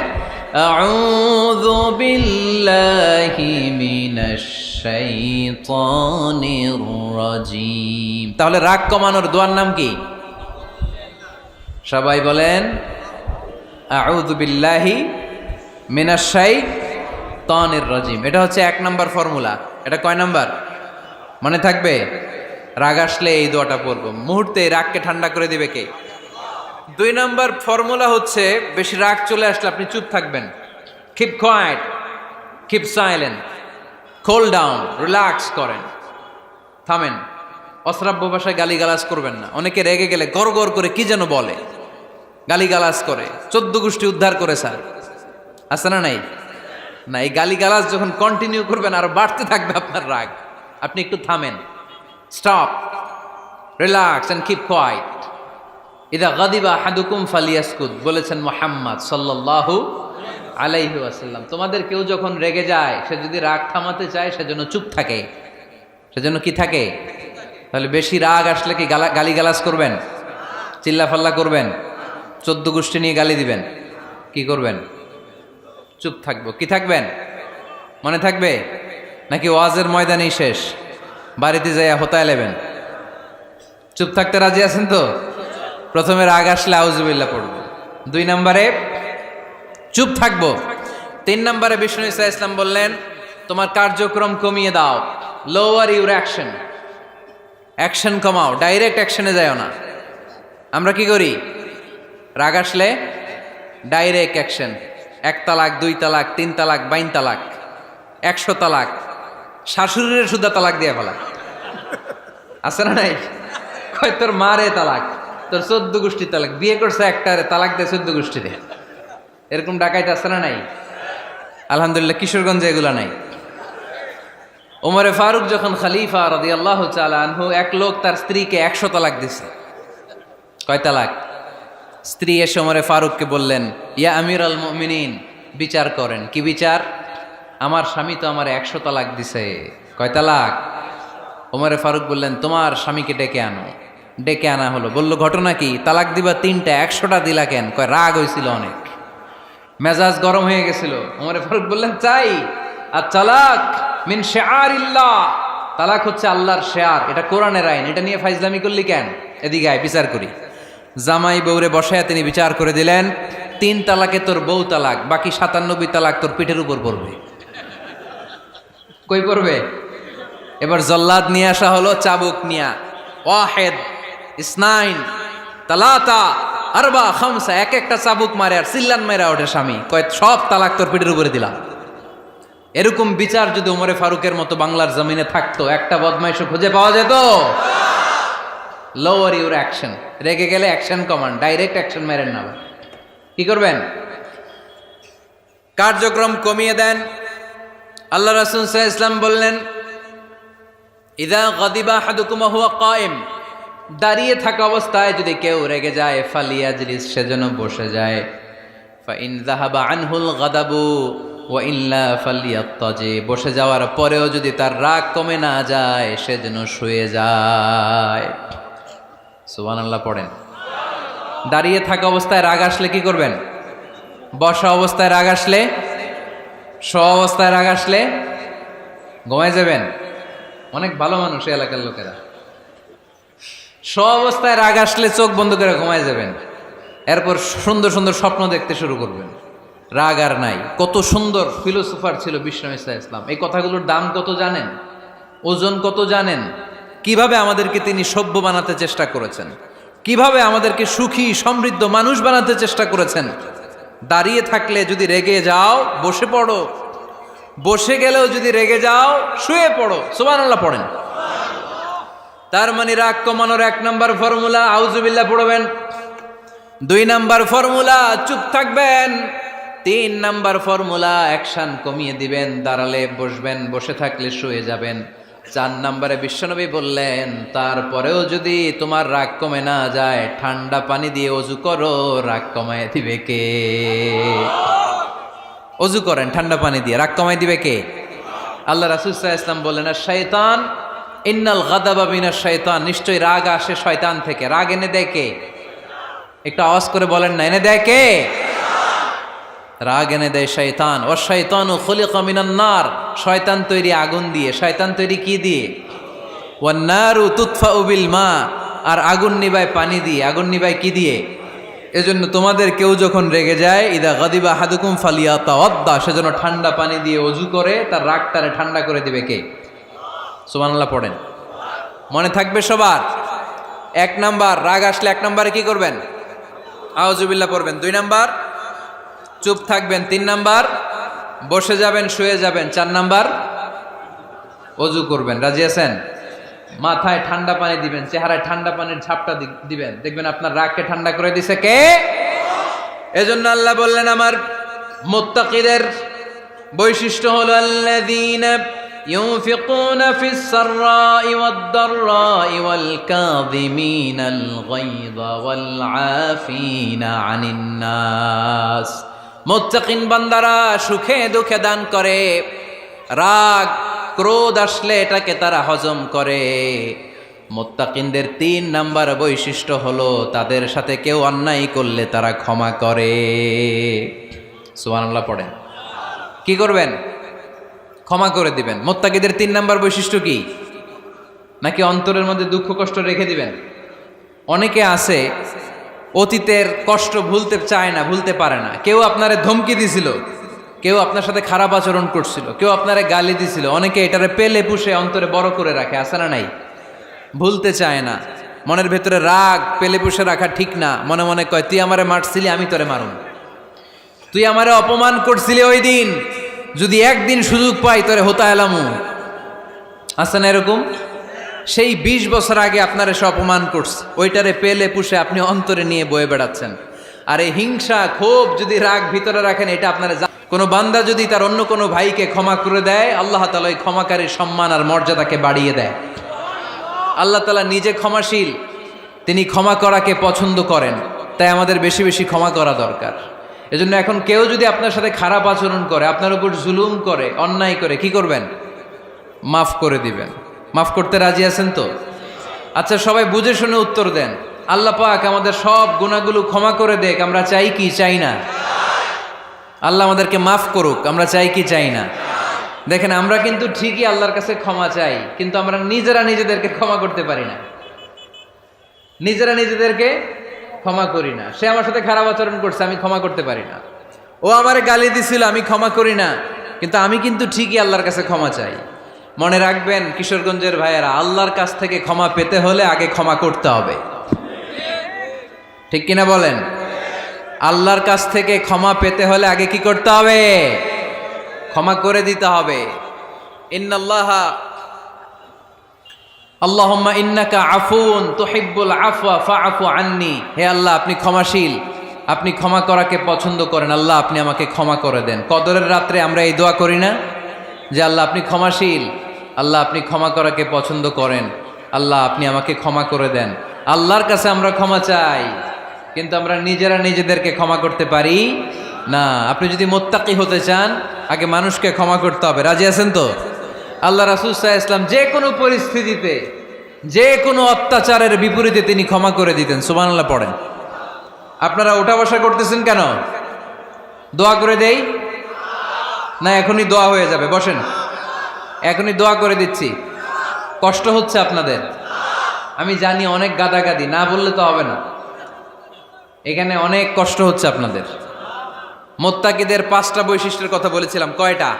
S1: আউযু বিল্লাহি মিনাশ শাইতানির রাজীম। তাহলে রাগ কমানোর দোয়ার নাম কি? সবাই বলেন, আউযু বিল্লাহি মিনাশ শাইতানির রাজীম। এটা হচ্ছে 1 নম্বর ফর্মুলা। এটা কয় নাম্বার? মনে থাকবে? রাগ আসলে এই দোয়াটা পড়বো, মুহূর্তে রাগকে ঠান্ডা করে দিবে কে? 2 নম্বর ফর্মুলা হচ্ছে, বেশি রাগ চলে আসলে আপনি চুপ থাকবেন। Keep quiet, keep silent, cool down, relax করেন, থামেন। অশ্রাব্য ভাষায় গালিগালাজ করবেন না। অনেকে রেগে গেলে গড় গড় করে কি যেন বলে, গালিগালাজ করে, 14 গোষ্ঠী উদ্ধার করে স্যার, আছে না নাই? না, এই গালিগালাজ যখন কন্টিনিউ করবেন আরো বাড়তে থাকবে আপনার রাগ। আপনি একটু থামেন, stop, relax and keep quiet. ইদা গাদিবা আহাদুকুম ফালিয়াসকুত, বলেছেন মুহাম্মদ সাল্লাল্লাহু আলাইহি ওয়াসাল্লাম। তোমাদের কেউ যখন রেগে যায়, সে যদি রাগ থামাতে চায় সেজন্য চুপ থাকে। সেজন্য কি থাকে? তাহলে বেশি রাগ আসলে কি গালিগালাজ করবেন, চিল্লাফাল্লা করবেন, 14 গোষ্ঠী নিয়ে গালি দিবেন? কি করবেন? চুপ থাকবো। কি থাকবেন? মনে থাকবে নাকি ওয়াজের ময়দানেই শেষ, বাড়িতে যাইয়া হোতায় লেবেন? চুপ থাকতে রাজি আছেন তো? প্রথমে রাগ আসলে আউযুবিল্লাহ পড়বো, 2 নম্বরে চুপ থাকবো, 3 নম্বরে বিষ্ণু ঈসা ইসলাম বললেন তোমার কার্যক্রম কমিয়ে দাও, লোয়ার ইউর অ্যাকশন, অ্যাকশন কমাও, ডাইরেক্ট অ্যাকশনে যাও না। আমরা কি করি? রাগ আসলে ডাইরেক্ট অ্যাকশন, 1 তালাক, 2 তালাক, 3 তালাক, 22 তালাক, 100 তালাক, শাশুড়ির সুদ্ধা তালাক দিয়ে ফেলা, আছে না নাই? কয় তোর মারে তালাক, তোর 14 গোষ্ঠী তালাক, বিয়ে করছে একটারে তালাক দেয় 14 গোষ্ঠীরে। এরকম ডাকাইতে আছে না নাই? আলহামদুলিল্লাহ কিশোরগঞ্জে এগুলা নাই। ওমরে ফারুক যখন খলিফা রাদিয়াল্লাহু তাআলা আনহু, এক লোক তার স্ত্রীকে 100 তালাক দিছে। কয় তালাক? স্ত্রী এসে ওমরে ফারুককে বললেন, ইয়া আমিরুল মুমিনিন, বিচার করেন। কি বিচার? আমার স্বামী তো আমার 100 তালাক দিছে। কয় তালাক? ওমরে ফারুক বললেন, তোমার স্বামীকে ডেকে আনো। ডেকে আনা হলো। বলল, ঘটনা কি? তালাক দিবা 3টা, 100টা দিলা কেন? কয় রাগ হয়েছিল অনেক, মেজাজ গরম হয়ে গেছিল। ওমরে ফারুক বললেন, চাই আর তালাক মিন শিআরিল্লাহ, তালাক হচ্ছে আল্লাহর শিআর, এটা কোরআনের আইন, এটা নিয়ে ফাইজলামি করলি কেন? এদিকে আয়, বিচার করি। জামাই বউরে বসায়া তিনি বিচার করে দিলেন, 3 তালাকে তোর বউ তালাক, বাকি 97 তালাক তোর পিঠের উপর পড়বে। কই পড়বে? এবার জল্লাদ নিয়ে আসা হলো, চাবুক নিয়া, ওয়াহেদ, ইসনাইন, তালাতা, আরবা, খামসা, এক একটা চাবুক মারে আর চিল্লান মেরা ওঠে স্বামী। কয় সব তালাক তোর পিঠের উপরে দিলাম। এরকম বিচার যদি ওমরে ফারুকের মতো বাংলার জমিনে থাকতো, একটা বদমাইশও খুঁজে পাওয়া যেত? লোয়ার ইউর অ্যাকশন, রেগে গেলে অ্যাকশন কমান, ডাইরেক্ট অ্যাকশন মেরেন না। কি করবেন? কার্যক্রম কমিয়ে দেন। আল্লাহ রাসূল সাল্লাল্লাহু আলাইহি ওয়াসাল্লাম বললেন, ইযা গাদিবা আহাদুকুম ওয়া হুয়া কায়েম, দাঁড়িয়ে থাকা অবস্থায় যদি কেউ রেগে যায়, ফালিয়াজলিস, সেজন্য বসে যায়। ফা ইন যাহাবা আনহুল গাদাবু ওয়া ইল্লা ফালিয়াত্তাজি, বসে যাওয়ার পরেও যদি তার রাগ কমে না যায়, সেজন্য শুয়ে যায়। সুবহানাল্লাহ পড়েন। দাঁড়িয়ে থাকা অবস্থায় রাগ আসলে কি করবেন? বসা অবস্থায় রাগ আসলে, শোয়া অবস্থায় রাগ আসলে ঘুমায় যাবেন। অনেক ভালো মানুষ এই এলাকার লোকেরা। শোয়া অবস্থায় রাগ আসলে চোখ বন্ধ করে ঘুমায় যাবেন। এরপর সুন্দর সুন্দর স্বপ্ন দেখতে শুরু করবেন। রাগ আর নাই। কত সুন্দর ফিলোসোফার ছিল বিষ্ণু ঈসা ইসলাম। এই কথাগুলোর দাম কত জানেন? ওজন কত জানেন? কিভাবে আমাদেরকে তিনি সভ্য বানাতে চেষ্টা করেছেন, কিভাবে আমাদেরকে সুখী সমৃদ্ধ মানুষ বানাতে চেষ্টা করেছেন। দাঁড়িয়ে থাকলে যদি রেগে যাও, বসে পড়ো। বসে গেলেও যদি রেগে যাও, শুয়ে পড়ো। সুবহানাল্লাহ পড়েন। তার মানে রাগ কমানোর 1 নম্বর ফর্মুলা আউযুবিল্লাহ পড়বেন, 2 নম্বর ফর্মুলা চুপ থাকবেন, 3 নম্বর ফর্মুলা অ্যাকশন কমিয়ে দিবেন, দাঁড়ালে বসবেন, বসে থাকলে শুয়ে যাবেন। 4 নম্বরে বিশ্বনবী বললেন, তারপরেও যদি তোমার রাগ কমে না যায়, ঠান্ডা পানি দিয়ে ওযু করো, রাগ কমায় দিবে কে? ওযু করেন ঠান্ডা পানি দিয়ে, রাগ কমায় দিবে কে? আল্লাহ রাসূল সাল্লাল্লাহু আলাইহি ওয়াসাল্লাম বললেন, শায়তান ইন্নাল গাদাবা মিনাশ শায়তান, নিশ্চয়ই রাগ আসে শয়তান থেকে। রাগ এনে দেয় কে? একটু আওয়াজ করে বলেন না, এনে দেয় কে? রাগ এনে দেয় শয়তান। ও শয়তানু খুলিকা মিনান নার, শয়তান তৈরি আগুন দিয়ে। শয়তান তৈরি কি দিয়ে? ওয়ান নারু তুতফাউ বিল মা, আর আগুন নিবায় পানি দিয়ে। আগুন নিবায় কি দিয়ে? এজন্য তোমাদের কেউ যখন রেগে যায়, ইদা গাদিবা আহাদুকুম ফালিয়াতাওয়াদ্দা, সেজন্য ঠান্ডা পানি দিয়ে ওযু করে তার রাগটারে ঠান্ডা করে দিবে কে? সুবহানাল্লাহ পড়েন। মনে থাকবে সবার? 1 নাম্বার, রাগ আসলে 1 নাম্বারে কি করবেন? আউযুবিল্লাহ পড়বেন। 2 নাম্বার, চুপ থাকবেন। 3 নাম্বার, বসে যাবেন, শুয়ে যাবেন। 4 নাম্বার, ওযু করবেন। রাজি আছেন? মাথায় ঠান্ডা পানি দিবেন, চেহারায় ঠান্ডা পানির ঝাপটা দিবেন, দেখবেন আপনার রাগকে ঠান্ডা করে দিছে কে? এজন্য আল্লাহ বললেন আমার মুত্তাকিদের বৈশিষ্ট্য হলো আল্লাযীনা ইউনফিকুনা ফিস সাররাই ওয়াদ দাররাই ওয়াল কাযিমিনাল গায়যা ওয়াল আফিনা আনিন নাস। মুত্তাকিন বান্দারা সুখে দুঃখে দান করে, রাগ ক্রোধ আসলে এটাকে তারা হজম করে। মুত্তাকিনদের 3 নাম্বার বৈশিষ্ট্য হলো তাদের সাথে কেউ অন্যায় করলে তারা ক্ষমা করে। সুবহানাল্লাহ পড়েন। কি করবেন? ক্ষমা করে দিবেন। মুত্তাকিদের 3 নাম্বার বৈশিষ্ট্য কি? নাকি অন্তরের মধ্যে দুঃখ কষ্ট রেখে দিবেন? অনেকে আছে অতীতের কষ্ট ভুলতে চায় না, ভুলতে পারে না। কেউ আপনারে ধমকি দিছিল, কেউ আপনার সাথে খারাপ আচরণ করছিল, কেউ আপনারে গালি দিছিল, অনেকে এটারে পেলে পুষে অন্তরে বড় করে রাখে, আছে না নাই? ভুলতে চায় না। মনের ভেতরে রাগ পেলে পুষে রাখা ঠিক না। মনে মনে কয় তুই আমারে মারছিলি, আমি তোরে মারুম। তুই আমারে অপমান করছিলি ওই দিন, যদি একদিন সুযোগ পাই তোরে হতা এলামু। আছে না এরকম? সেই 20 বছর আগে আপনারে সে অপমান করছে, ওইটারে পেলে পুষে আপনি অন্তরে নিয়ে বয়ে বেড়াচ্ছেন। আর এই হিংসা ক্ষোভ যদি রাগ ভিতরে রাখেন, এটা আপনারা কোনো বান্দা যদি তার অন্য কোনো ভাইকে ক্ষমা করে দেয়, আল্লাহ তাআলা ওই ক্ষমাকারীর সম্মান আর মর্যাদাকে বাড়িয়ে দেয়। আল্লাহ তাআলা নিজে ক্ষমাশীল, তিনি ক্ষমা করাকে পছন্দ করেন। তাই আমাদের বেশি বেশি ক্ষমা করা দরকার। এজন্য এখন কেউ যদি আপনার সাথে খারাপ আচরণ করে, আপনার উপর জুলুম করে, অন্যায় করে, কি করবেন? মাফ করে দিবেন। মাফ করতে রাজি আছেন তো? আচ্ছা, সবাই বুঝে শুনে উত্তর দেন। আল্লাহ পাক আমাদের সব গুনাহগুলো ক্ষমা করে দেখ, আমরা চাই কি চাই না? আল্লাহ আমাদেরকে মাফ করুক, আমরা চাই কি চাই না? দেখেন, আমরা কিন্তু ঠিকই আল্লাহর কাছে ক্ষমা চাই, কিন্তু আমরা নিজেরা নিজেদেরকে ক্ষমা করতে পারি না। নিজেরা নিজেদেরকে ক্ষমা করি না। সে আমার সাথে খারাপ আচরণ করছে, আমি ক্ষমা করতে পারি না। ও আমারে গালি দিছিল, আমি ক্ষমা করি না, কিন্তু আমি কিন্তু ঠিকই আল্লাহর কাছে ক্ষমা চাই। মনে রাখবেন কিশোরগঞ্জের ভাইয়েরা, আল্লাহর কাছ থেকে ক্ষমা পেতে হলে আগে ক্ষমা করতে হবে। ঠিক কিনা বলেন? আল্লাহর কাছ থেকে ক্ষমা পেতে হলে আগে কি করতে হবে? ক্ষমা করে দিতে হবে। ইন্নাল্লাহা আল্লাহুম্মা ইন্নাকা আফুন তুহিব্বুল আফওয়া ফাআফু আন্নি। হে আল্লাহ, আপনি ক্ষমাশীল, আপনি ক্ষমা করাকে পছন্দ করেন। আল্লাহ, আপনি আমাকে ক্ষমা করে দেন। কদরের রাত্রে আমরা এই দোয়া করি না যে আল্লাহ আপনি ক্ষমাশীল, আল্লাহ আপনি ক্ষমা করাকে পছন্দ করেন, আল্লাহ আপনি আমাকে ক্ষমা করে দেন। আল্লাহর কাছে আমরা ক্ষমা চাই, কিন্তু আমরা নিজেরা নিজেদেরকে ক্ষমা করতে পারি না। আপনি যদি মুত্তাকি হতে চান, আগে মানুষকে ক্ষমা করতে হবে। রাজি আছেন তো? আল্লাহ রাসূল সাল্লাল্লাহু আলাইহি ওয়াসাল্লাম যে কোনো পরিস্থিতিতে, যে কোনো অত্যাচারের বিপরীতে তিনি ক্ষমা করে দিতেন। সুবহানাল্লাহ পড়েন। আপনারা ওঠা বসা করতেছেন কেন? দোয়া করে দেই না? এখনই দোয়া হয়ে যাবে, বসেন। এখনই দোয়া করে দিচ্ছি। কষ্ট হচ্ছে আপনাদের? আমি জানি অনেক গাদাগাদি, না বললে তো হবে না। এখানে অনেক কষ্ট হচ্ছে আপনাদের। মুত্তাকিদের 5টা বৈশিষ্ট্যের কথা বলেছিলাম, কয়টা?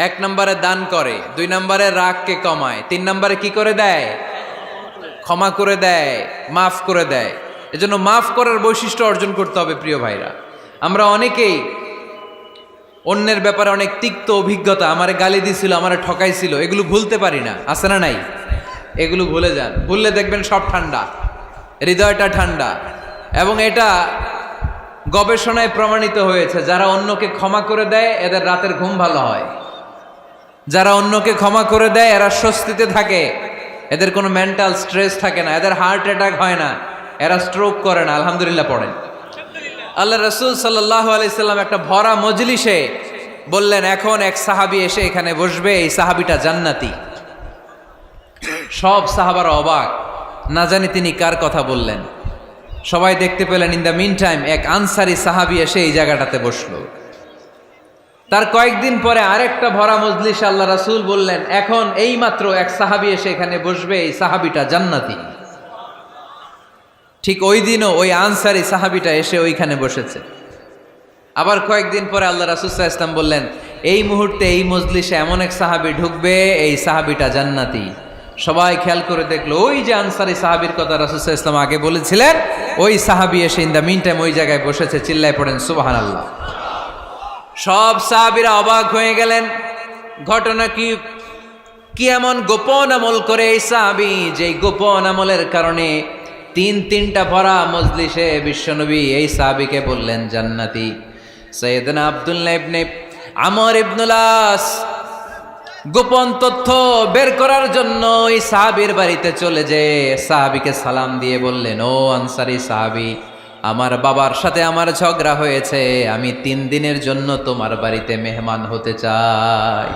S1: 1 নম্বরে দান করে, 2 নম্বরে রাগকে কমায়, 3 নম্বরে কি করে দেয়? ক্ষমা করে দেয়, মাফ করে দেয়। এজন্য মাফ করার বৈশিষ্ট্য অর্জন করতে হবে প্রিয় ভাইরা। আমরা অনেকেই অন্যের ব্যাপারে অনেক তিক্ত অভিজ্ঞতা, আমারে গালি দিছিল, আমারে ঠকাইছিল, এগুলো ভুলতে পারি না। আছে না নাই? এগুলো ভুলে যান। ভুললে দেখবেন সব ঠান্ডা, হৃদয়টা ঠান্ডা। এবং এটা গবেষণায় প্রমাণিত হয়েছে, যারা অন্যকে ক্ষমা করে দেয় এদের রাতের ঘুম ভালো হয়। যারা অন্যকে ক্ষমা করে দেয় এরা স্বস্তিতে থাকে, এদের কোনো মেন্টাল স্ট্রেস থাকে না, এদের হার্ট অ্যাটাক হয় না, এরা স্ট্রোক করে না। আলহামদুলিল্লাহ পড়েন। আল্লাহ রাসূল সাল্লাল্লাহু আলাইহি সাল্লাম একটা ভরা মজলিসে বললেন, এখন এক সাহাবী এসে এখানে বসবে, এই সাহাবীটা জান্নাতি। সব সাহাবারা অবাক, না জানি তিনি কার কথা বললেন। সবাই দেখতে পেলেন ইন দ্য মিন টাইম এক আনসারি সাহাবী এসে এই জায়গাটাতে বসলো। তার কয়েকদিন পরে আরেকটা ভরা মজলিসে আল্লাহ রাসূল বললেন, এখন এই মাত্র এক সাহাবী এসে এখানে বসবে, এই সাহাবীটা জান্নাতি। ঠিক ওই দিনও ওই আনসারি সাহাবীটা এসে ওইখানে বসেছে। আবার কয়েকদিন পরে আল্লাহ রাসূল সাল্লাল্লাহু আলাইহি ওয়াসাল্লাম বললেন, এই মুহূর্তে এই মজলিসে এমন এক সাহাবী ঢুকবে, এই সাহাবীটা জান্নাতি। সবাই খেয়াল করে দেখলো ওই যে আনসারী সাহাবীর কথা রাসূল সাল্লাল্লাহু আলাইহি ওয়াসাল্লাম আগে বলেছিলেন, ওই সাহাবী এসে ইন দ্য মিন টাইম ওই জায়গায় বসেছে। চিল্লায় পড়েন সুবহানাল্লাহ। সব সাহাবীরা অবাক হয়ে গেলেন। ঘটনা কি এমন গোপন আমল করে এই সাহাবী, যেই গোপন আমলের কারণে তিনটা ভরা মজলিসে বিশ্বনবী এই সাহাবীকে বললেন জান্নাতি। সাইয়েদনা আব্দুল্লাহ ইবনে আমর ইবনুল আস গোপন তথ্য বের করার জন্য এই সাহাবীর বাড়িতে চলে যেয়ে সাহাবীকে সালাম দিয়ে বললেন, ও আনসারী সাহাবী, আমার বাবার সাথে আমার ঝগড়া হয়েছে, আমি 3 দিনের জন্য তোমার বাড়িতে মেহমান হতে চাই।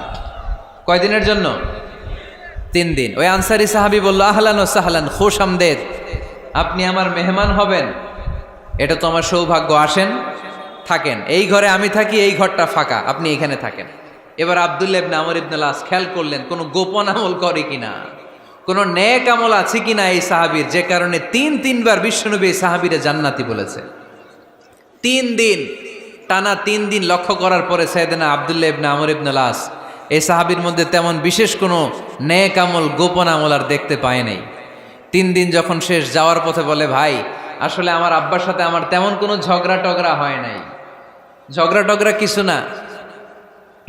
S1: কয়দিনের জন্য? 3 দিন। ওই আনসারী সাহাবী বলল, আহলান ও সাহলান, খুশ আমদেদ, আপনি আমার মেহমান হবেন, এটা তো আমার সৌভাগ্য। আসেন, থাকেন, এই ঘরে আমি থাকি, এই ঘরটা ফাঁকা, আপনি এখানে থাকেন। এবার আব্দুল্লাহ ইবনে আমর ইবনুল আস খেয়াল করলেন কোনো গোপন আমল করে কিনা, কোনো নেক আমল আছে কিনা এই সাহাবীর, যে কারণে 3বার বিশ্বনবী এই সাহাবীরে জান্নাতি বলেছে। 3 দিন টানা 3 দিন লক্ষ্য করার পরে সাইয়েদনা আব্দুল্লাহ ইবনে আমর ইবনুল আস এই সাহাবীর মধ্যে তেমন বিশেষ কোনো নেক আমল, গোপন আমল আর দেখতে পায় নাই। 3 দিন যখন শেষ, যাওয়ার পথে বলে, ভাই আসলে আমার আব্বার সাথে আমার তেমন কোনো ঝগড়া টগড়া হয় নাই, ঝগড়া টগড়া কিছু না,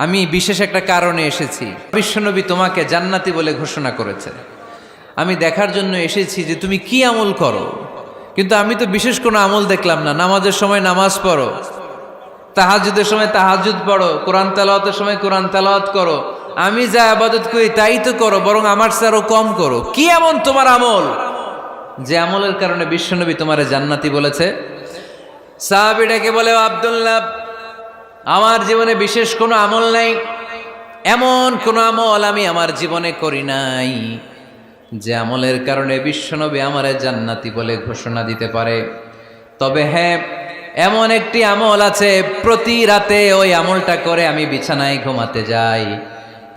S1: আমি বিশেষ একটা কারণে এসেছি। বিশ্বনবী তোমাকে জান্নাতি বলে ঘোষণা করেছে, আমি দেখার জন্য এসেছি যে তুমি কি আমল করো, কিন্তু আমি তো বিশেষ কোনো আমল দেখলাম না। নামাজের সময় নামাজ পড়ো, তাহাজ্জুদের সময় তাহাজ্জুদ পড়ো, কোরআন তেলাওয়াতের সময় কোরআন তেলাওয়াত করো, আমি যা ইবাদত করি তাই তো করো, বরং আমার চেয়ে আরো কম করো। কি এমন তোমার আমল যে আমলের কারণে বিশ্বনবী তোমারে জান্নাতি বলেছে? সাহাবীটাকে বলে, আব্দুল্লাহ, আমার জীবনে বিশেষ কোনো আমল নাই, এমন কোনো আমল আমি আমার জীবনে করি নাই যে আমলের কারণে বিশ্বনবী আমারে জান্নাতি বলে ঘোষণা দিতে পারে। তবে হ্যাঁ, এমন একটি আমল আছে, প্রতি রাতে ওই আমলটা করে আমি বিছানায় ঘুমাতে যাই।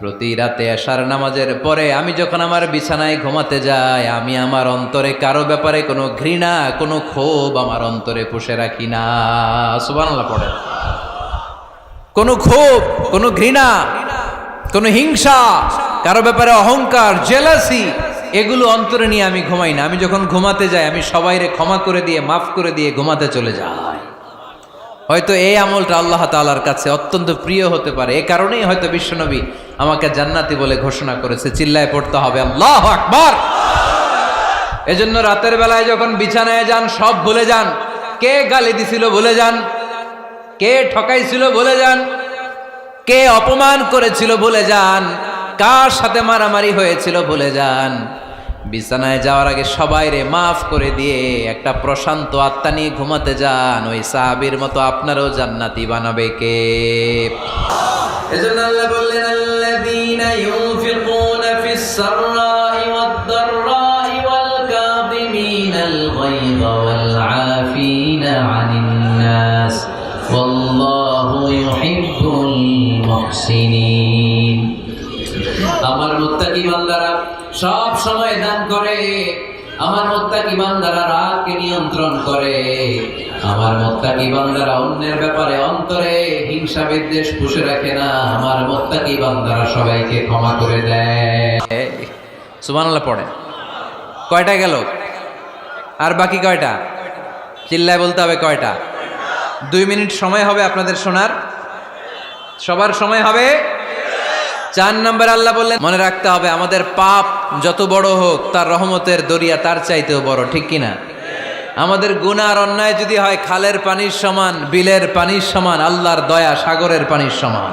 S1: প্রতি রাতে এশার নামাজের পরে আমি যখন আমার বিছানায় ঘুমাতে যাই, আমি আমার অন্তরে কারো ব্যাপারে কোনো ঘৃণা, কোনো ক্ষোভ আমার অন্তরে পুষে রাখি না। সুবহানাল্লাহ পড়ে। কোনো ক্ষোভ, কোনো ঘৃণা, কোনো হিংসা, কারো ব্যাপারে অহংকার, জেলাসি, এগুলো অন্তরে নিয়ে আমি ঘুমাই না। আমি যখন ঘুমাতে যাই, আমি সবাইরে ক্ষমা করে দিয়ে, মাফ করে দিয়ে ঘুমাতে চলে যাই। হয়তো এই আমলটা আল্লাহ তাআলার কাছে অত্যন্ত প্রিয় হতে পারে, এই কারণেই হয়তো বিশ্বনবী আমাকে জান্নাতি বলে ঘোষণা করেছে। চিল্লায় পড়তে হবে আল্লাহু আকবার। এজন্য রাতের বেলায় যখন বিছানায় যান, সব ভুলে যান। কে গালি দিছিল ভুলে যান, কে ঠকাইছিল ভুলে যান, কে অপমান করেছিল ভুলে যান, কার সাথে মারামারি হয়েছিল ভুলে যান। বিছানায় যাওয়ার আগে সবাইরে মাফ করে দিয়ে একটা প্রশান্ত আত্মা নিয়ে ঘুমাতে যান। ওই সাহাবীর মতো আপনারও জান্নাতি বানাবে কে? এজন্য আল্লাহ বললেন, আল্লাযীনা ইউনফিকুনা ফিস সাররাই ওয়াদ দাররাই ওয়াল কাযিমিনাল গায়যা ওয়াল আফিনা আনিন নাস ওয়াল্লাহু ইউহিব্বুল মুহসিনিন। আমার মুত্তাকি বান্দারা সব সময় দান করে, আমার মুত্তাকি বান্দারা রাগকে নিয়ন্ত্রণ করে, আমার মুত্তাকি বান্দারা অন্যের ব্যাপারে অন্তরে হিংসা বিদ্বেষ পুষে রাখে না, আমার মুত্তাকি বান্দারা সবাইকে ক্ষমা করে দেয়। সুবহানাল্লাহ পড়ে। কয়টা গেল? আর বাকি কয়টা? চিল্লায় বলতে হবে কয়টা? 2 মিনিট সময় হবে আপনাদের শোনার। সবার সময় হবে। 4 নম্বর আল্লাহ বললেন, মনে রাখতে হবে আমাদের পাপ যত বড় হোক, তার রহমতের দরিয়া তার চাইতেও বড়, ঠিক কিনা? আমাদের গুনাহ আর অন্যায় যদি হয় খালের পানির সমান, বিলের পানির সমান, আল্লাহর দয়া সাগরের পানির সমান।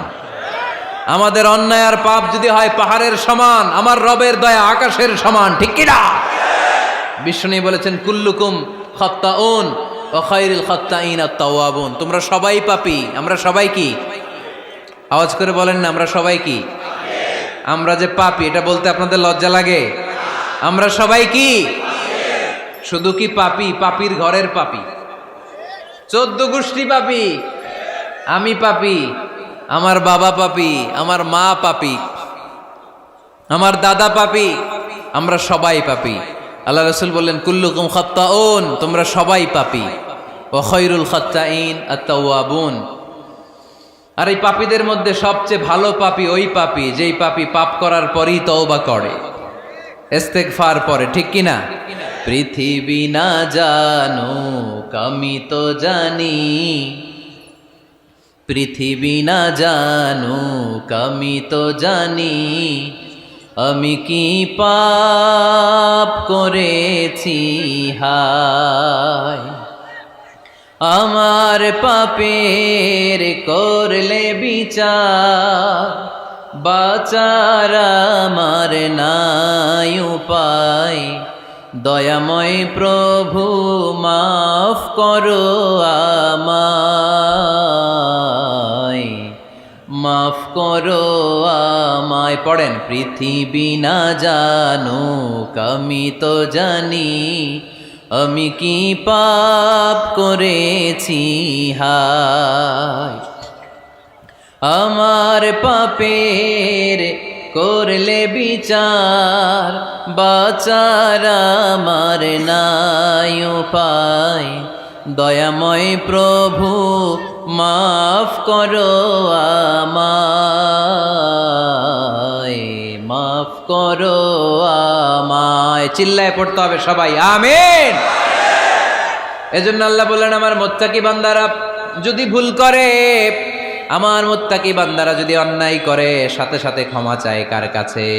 S1: আমাদের অন্যায় আর পাপ যদি হয় পাহাড়ের সমান, আমার রবের দয়া আকাশের সমান, ঠিক কিনা? বিষ্ণু বলেছেন, কুল্লুকুম খাত্তাউন ওয়া খায়রুল খাত্তাইন আত-তাওয়াবুন। তোমরা সবাই পাপী। আমরা সবাই কি? আওয়াজ করে বলেন না, আমরা সবাই কি? আমরা যে পাপী, এটা বলতে আপনাদের লজ্জা লাগে? আমরা সবাই কি? শুধু কি পাপী? পাপীর ঘরের পাপী, 14 গোষ্ঠী পাপী। আমি পাপী, আমার বাবা পাপী, আমার মা পাপী, আমার দাদা পাপী, আমরা সবাই পাপী। আল্লাহ রাসূল বললেন, কুল্লুকুম খাত্তাউন, তোমরা সবাই পাপী, ওয়া খায়রুল খাত্তাইন আত-তাওয়াবুন। আর এই পাপীদের মধ্যে সবচেয়ে ভালো পাপী ওই পাপী যেই পাপী পাপ করার পরই তওবা করে। ইস্তেগফার পরে, ঠিক কিনা? পৃথিবী না জানুক আমি তো জানি, পৃথিবী না জানুক আমি তো জানি, আমি কি পাপ করেছি হায়। আমার পাপের করলে বিচার, বাঁচার আমার নাই উপায়। দয়াময় প্রভু মাফ করো আমায়, মাফ করো আমায়। পড়েন, পৃথিবী না জানুক আমি তো জানি, আমি কি পাপ করেছি হায়। আমার পাপের করলে বিচার, বাঁচার আমার নাই উপায়। দয়াময় প্রভু মাফ করো আমায়, মাফ করো আমায়। চিল্লায় পড়তে হবে সবাই, আমিন। এজন্য আল্লাহ বললেন, আমার মুত্তাকি বান্দারা যদি ভুল করে, আমার মুত্তাকি বান্দারা যদি অন্যায় করে, সাথে সাথে ক্ষমা চায় কার কাছে?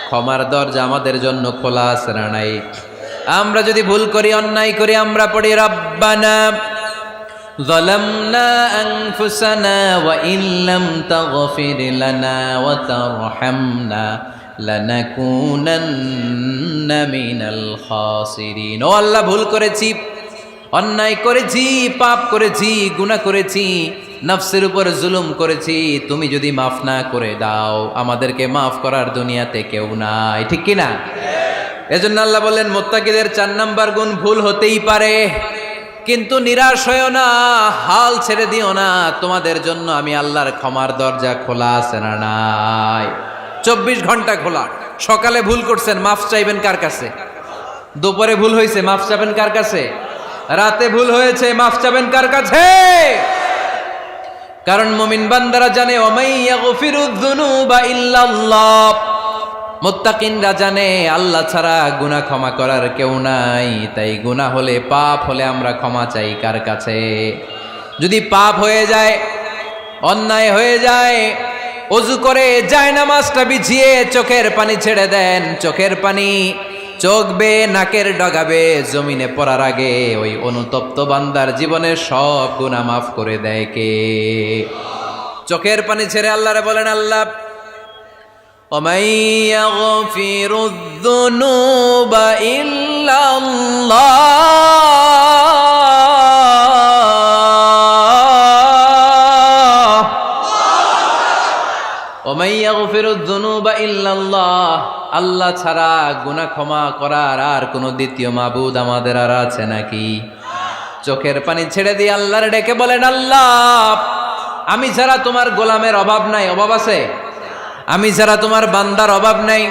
S1: ক্ষমার দরজা আমাদের জন্য খোলা আছে না নাই? আমরা যদি ভুল করি, অন্যায় করি, আমরা পড়ি রব্বানা যালামনা আনফুসানা ওয়া ইল্লাম তাগফির লানা ওয়া তারহামনা লানাকুনান্না মিনাল খাসিরিন। ও আল্লাহ, ভুল করেছি, অন্যায় করেছি, পাপ করেছি, গুনাহ করেছি, নফসের উপর জুলুম করেছি। তুমি যদি মাফ না করে দাও, আমাদেরকে মাফ করার দুনিয়াতে কেউ নাই, ঠিক কিনা? এজন্য আল্লাহ বললেন, মুত্তাকিদের 4 নাম্বার গুণ, ভুল হতেই পারে কিন্তু নিরাশ হয়েও না, হাল ছেড়ে দিও না। তোমাদের জন্য আমি আল্লাহর ক্ষমার দরজা খোলা আছে না নাই? 24 ঘন্টা খোলা। সকালে ভুল করছেন, মাফ চাইবেন কার কাছে? দুপুরে ভুল হয়েছে, মাফ চাইবেন কার কাছে? রাতে ভুল হয়েছে, মাফ চাইবেন কার কাছে? কারণ মুমিন বান্দারা জানে, ওয়ামাইয়া গফিরুয যুনুবা ইল্লাল্লাহ। মুত্তাকিনরা জানে, আল্লাহ ছাড়া গুনাহ ক্ষমা করার কেউ নাই। তাই গুনাহ হলে, পাপ হলে আমরা ক্ষমা চাই কার কাছে? যদি পাপ হয়ে যায়, অন্যায় হয়ে যায়, ওযু করে জায়নামাজটা বিছিয়ে চোখের পানি ছেড়ে দেন। চোখের পানি চোখ বেয়ে নাকের ডগাবে জমিনে পড়ার আগে ওই অনুতপ্ত বান্দার জীবনের সব গুনাহ মাফ করে দেয় কে? চোখের পানি ছেড়ে আল্লাহরে বলেন, আল্লাহ وَمَن يَغْفِرُ الذُّنُوبَ إِلَّا اللَّهُ وَمَن يَغْفِرُ الذُّنُوبَ إِلَّا اللَّهُ। আল্লাহ ছাড়া গুনাহ ক্ষমা করার আর কোনো দ্বিতীয় মাবুদ আমাদের আর আছে নাকি? চোখের পানি ছেড়ে দিয়ে আল্লাহর ডেকে বলেন, আল্লাহ আমি ছাড়া তোমার গোলামের অভাব নাই। অভাব আছে? আমি ছাড়া তোমার বান্দার অভাব নাই,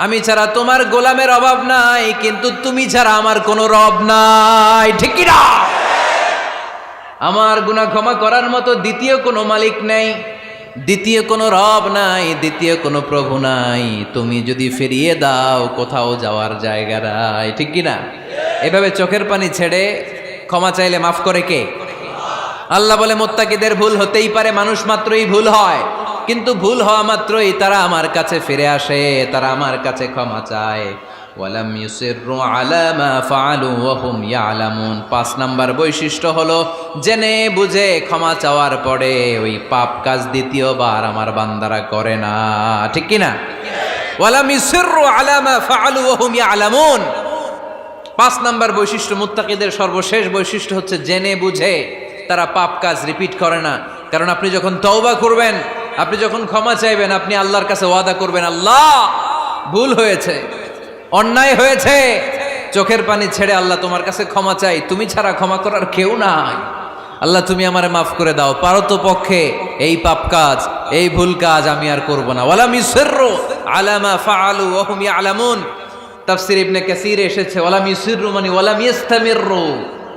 S1: আমি ছাড়া তোমার গোলামের অভাব নাই, কিন্তু তুমি ছাড়া আমার কোনো রব নাই, ঠিক কি না? আমার গুনাহ ক্ষমা করার মতো দ্বিতীয় কোনো মালিক নাই, দ্বিতীয় কোনো রব নাই, দ্বিতীয় কোনো প্রভু নাই। তুমি যদি ফিরিয়ে দাও, কোথাও যাওয়ার জায়গা নাই, ঠিক কি না? এভাবে চোখের পানি ছেড়ে ক্ষমা চাইলে মাফ করে কে? আল্লাহ বলে, মুত্তাকিদের ভুল হতেই পারে, মানুষ মাত্রই ভুল হয়, কিন্তু ভুল হওয়া মাত্রই তারা আমার কাছে ফিরে আসে, তারা আমার কাছে ক্ষমা চায়। ওয়ালাম ইউসিররু আলা মা ফাআলু ওয়া হুম ইয়ালামুন। 5 নাম্বার বৈশিষ্ট্য হলো, জেনে বুঝে ক্ষমা চাওয়ার পরে ওই পাপ কাজ দ্বিতীয়বার আমার বান্দারা করে না, ঠিক কি না? ওয়ালাম ইউসিররু আলা মা ফাআলু ওয়া হুম ইয়ালামুন। 5 নাম্বার বৈশিষ্ট্য, মুত্তাকিদের সর্বশেষ বৈশিষ্ট্য হচ্ছে জেনে বুঝে তারা পাপ কাজ রিপিট করে না। কারণ আপনি যখন তওবা করবেন, আপনি যখন ক্ষমা চাইবেন, আপনি আল্লাহর কাছে ওয়াদা করবেন, আল্লাহ ভুল হয়েছে, অন্যায় হয়েছে, চোখের পানি ছেড়ে আল্লাহ তোমার কাছে ক্ষমা চাই, তুমি ছাড়া ক্ষমা করার কেউ নাই। আল্লাহ তুমি আমারে মাফ করে দাও, পারতো পক্ষে এই পাপ কাজ, এই ভুল কাজ আমি আর করব না। ওয়ালাম ইউসিররু আলা মা ফাআলু ওয়া হুম ইয়ালামুন। তাফসীর ইবনে কাসীর এসেছে, ওয়ালাম ইউসিররু মানে ওয়ালাম ইস্তামিররু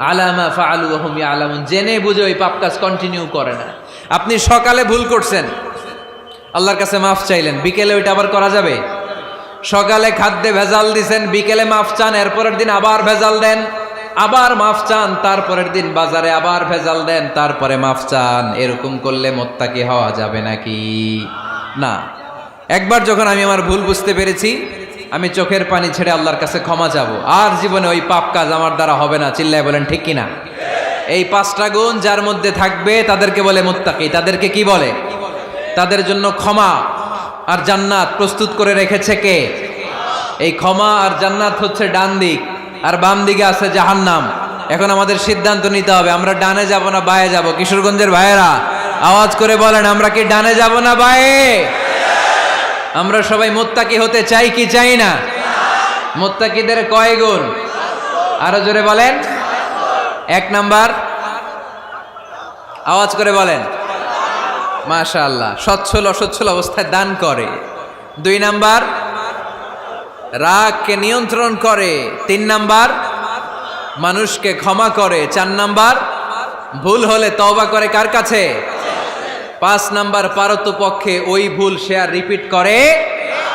S1: আলা মা ফাআলু ওয়া হুম ইয়ালামুন। জেনে বুঝে ওই পাপ কাজ কন্টিনিউ করে না। আপনি সকালে ভুল করছেন, আল্লাহর কাছে মাফ চাইলেন, বিকেলে ওইটা আবার করা যাবে? সকালে খাদ্যে ভেজাল দিছেন, বিকেলে মাফ চান, এরপরের দিন আবার ভেজাল দেন, আবার মাফ চান, তারপরের দিন বাজারে আবার ভেজাল দেন, তারপরে মাফ চান। এরকম করলে মুত্তাকি হওয়া যাবে নাকি? না। একবার যখন আমি আমার ভুল বুঝতে পেরেছি, আমি চোখের পানি ছেড়ে আল্লাহর কাছে ক্ষমা চাবো। আর জীবনে ওই পাপ কাজ আমার দ্বারা হবে না। চিল্লায় বলেন ঠিক কিনা? এই 5টা গুণ যার মধ্যে থাকবে তাদেরকে বলে মুত্তাকি। তাদেরকে কি বলে? তাদের জন্য ক্ষমা আর জান্নাত প্রস্তুত করে রেখেছে কে? এই ক্ষমা আর জান্নাত হচ্ছে ডান দিক, আর বাম দিকে আছে জাহান্নাম। এখন আমাদের সিদ্ধান্ত নিতে হবে, আমরা ডানে যাব না বায়ে যাব। কিশোরগঞ্জের ভাইয়েরা আওয়াজ করে বলেন, আমরা কি ডানে যাব না বায়ে? আমরা সবাই মুত্তাকি হতে চাই কি চাই না? মুত্তাকিদের কয় গুণ? আরো জোরে বলেন। 1 নাম্বার, আওয়াজ করে বলেন। মাশাআল্লাহ, সচ্ছল অসচ্ছল অবস্থায় দান করে। 2 নাম্বার, রাগকে নিয়ন্ত্রণ করে। 3 নাম্বার, মানুষকে ক্ষমা করে। 4 নাম্বার, ভুল হলে তওবা করে কার কাছে? 5 নাম্বার, পারতপক্ষে ওই ভুল সে আর রিপিট করে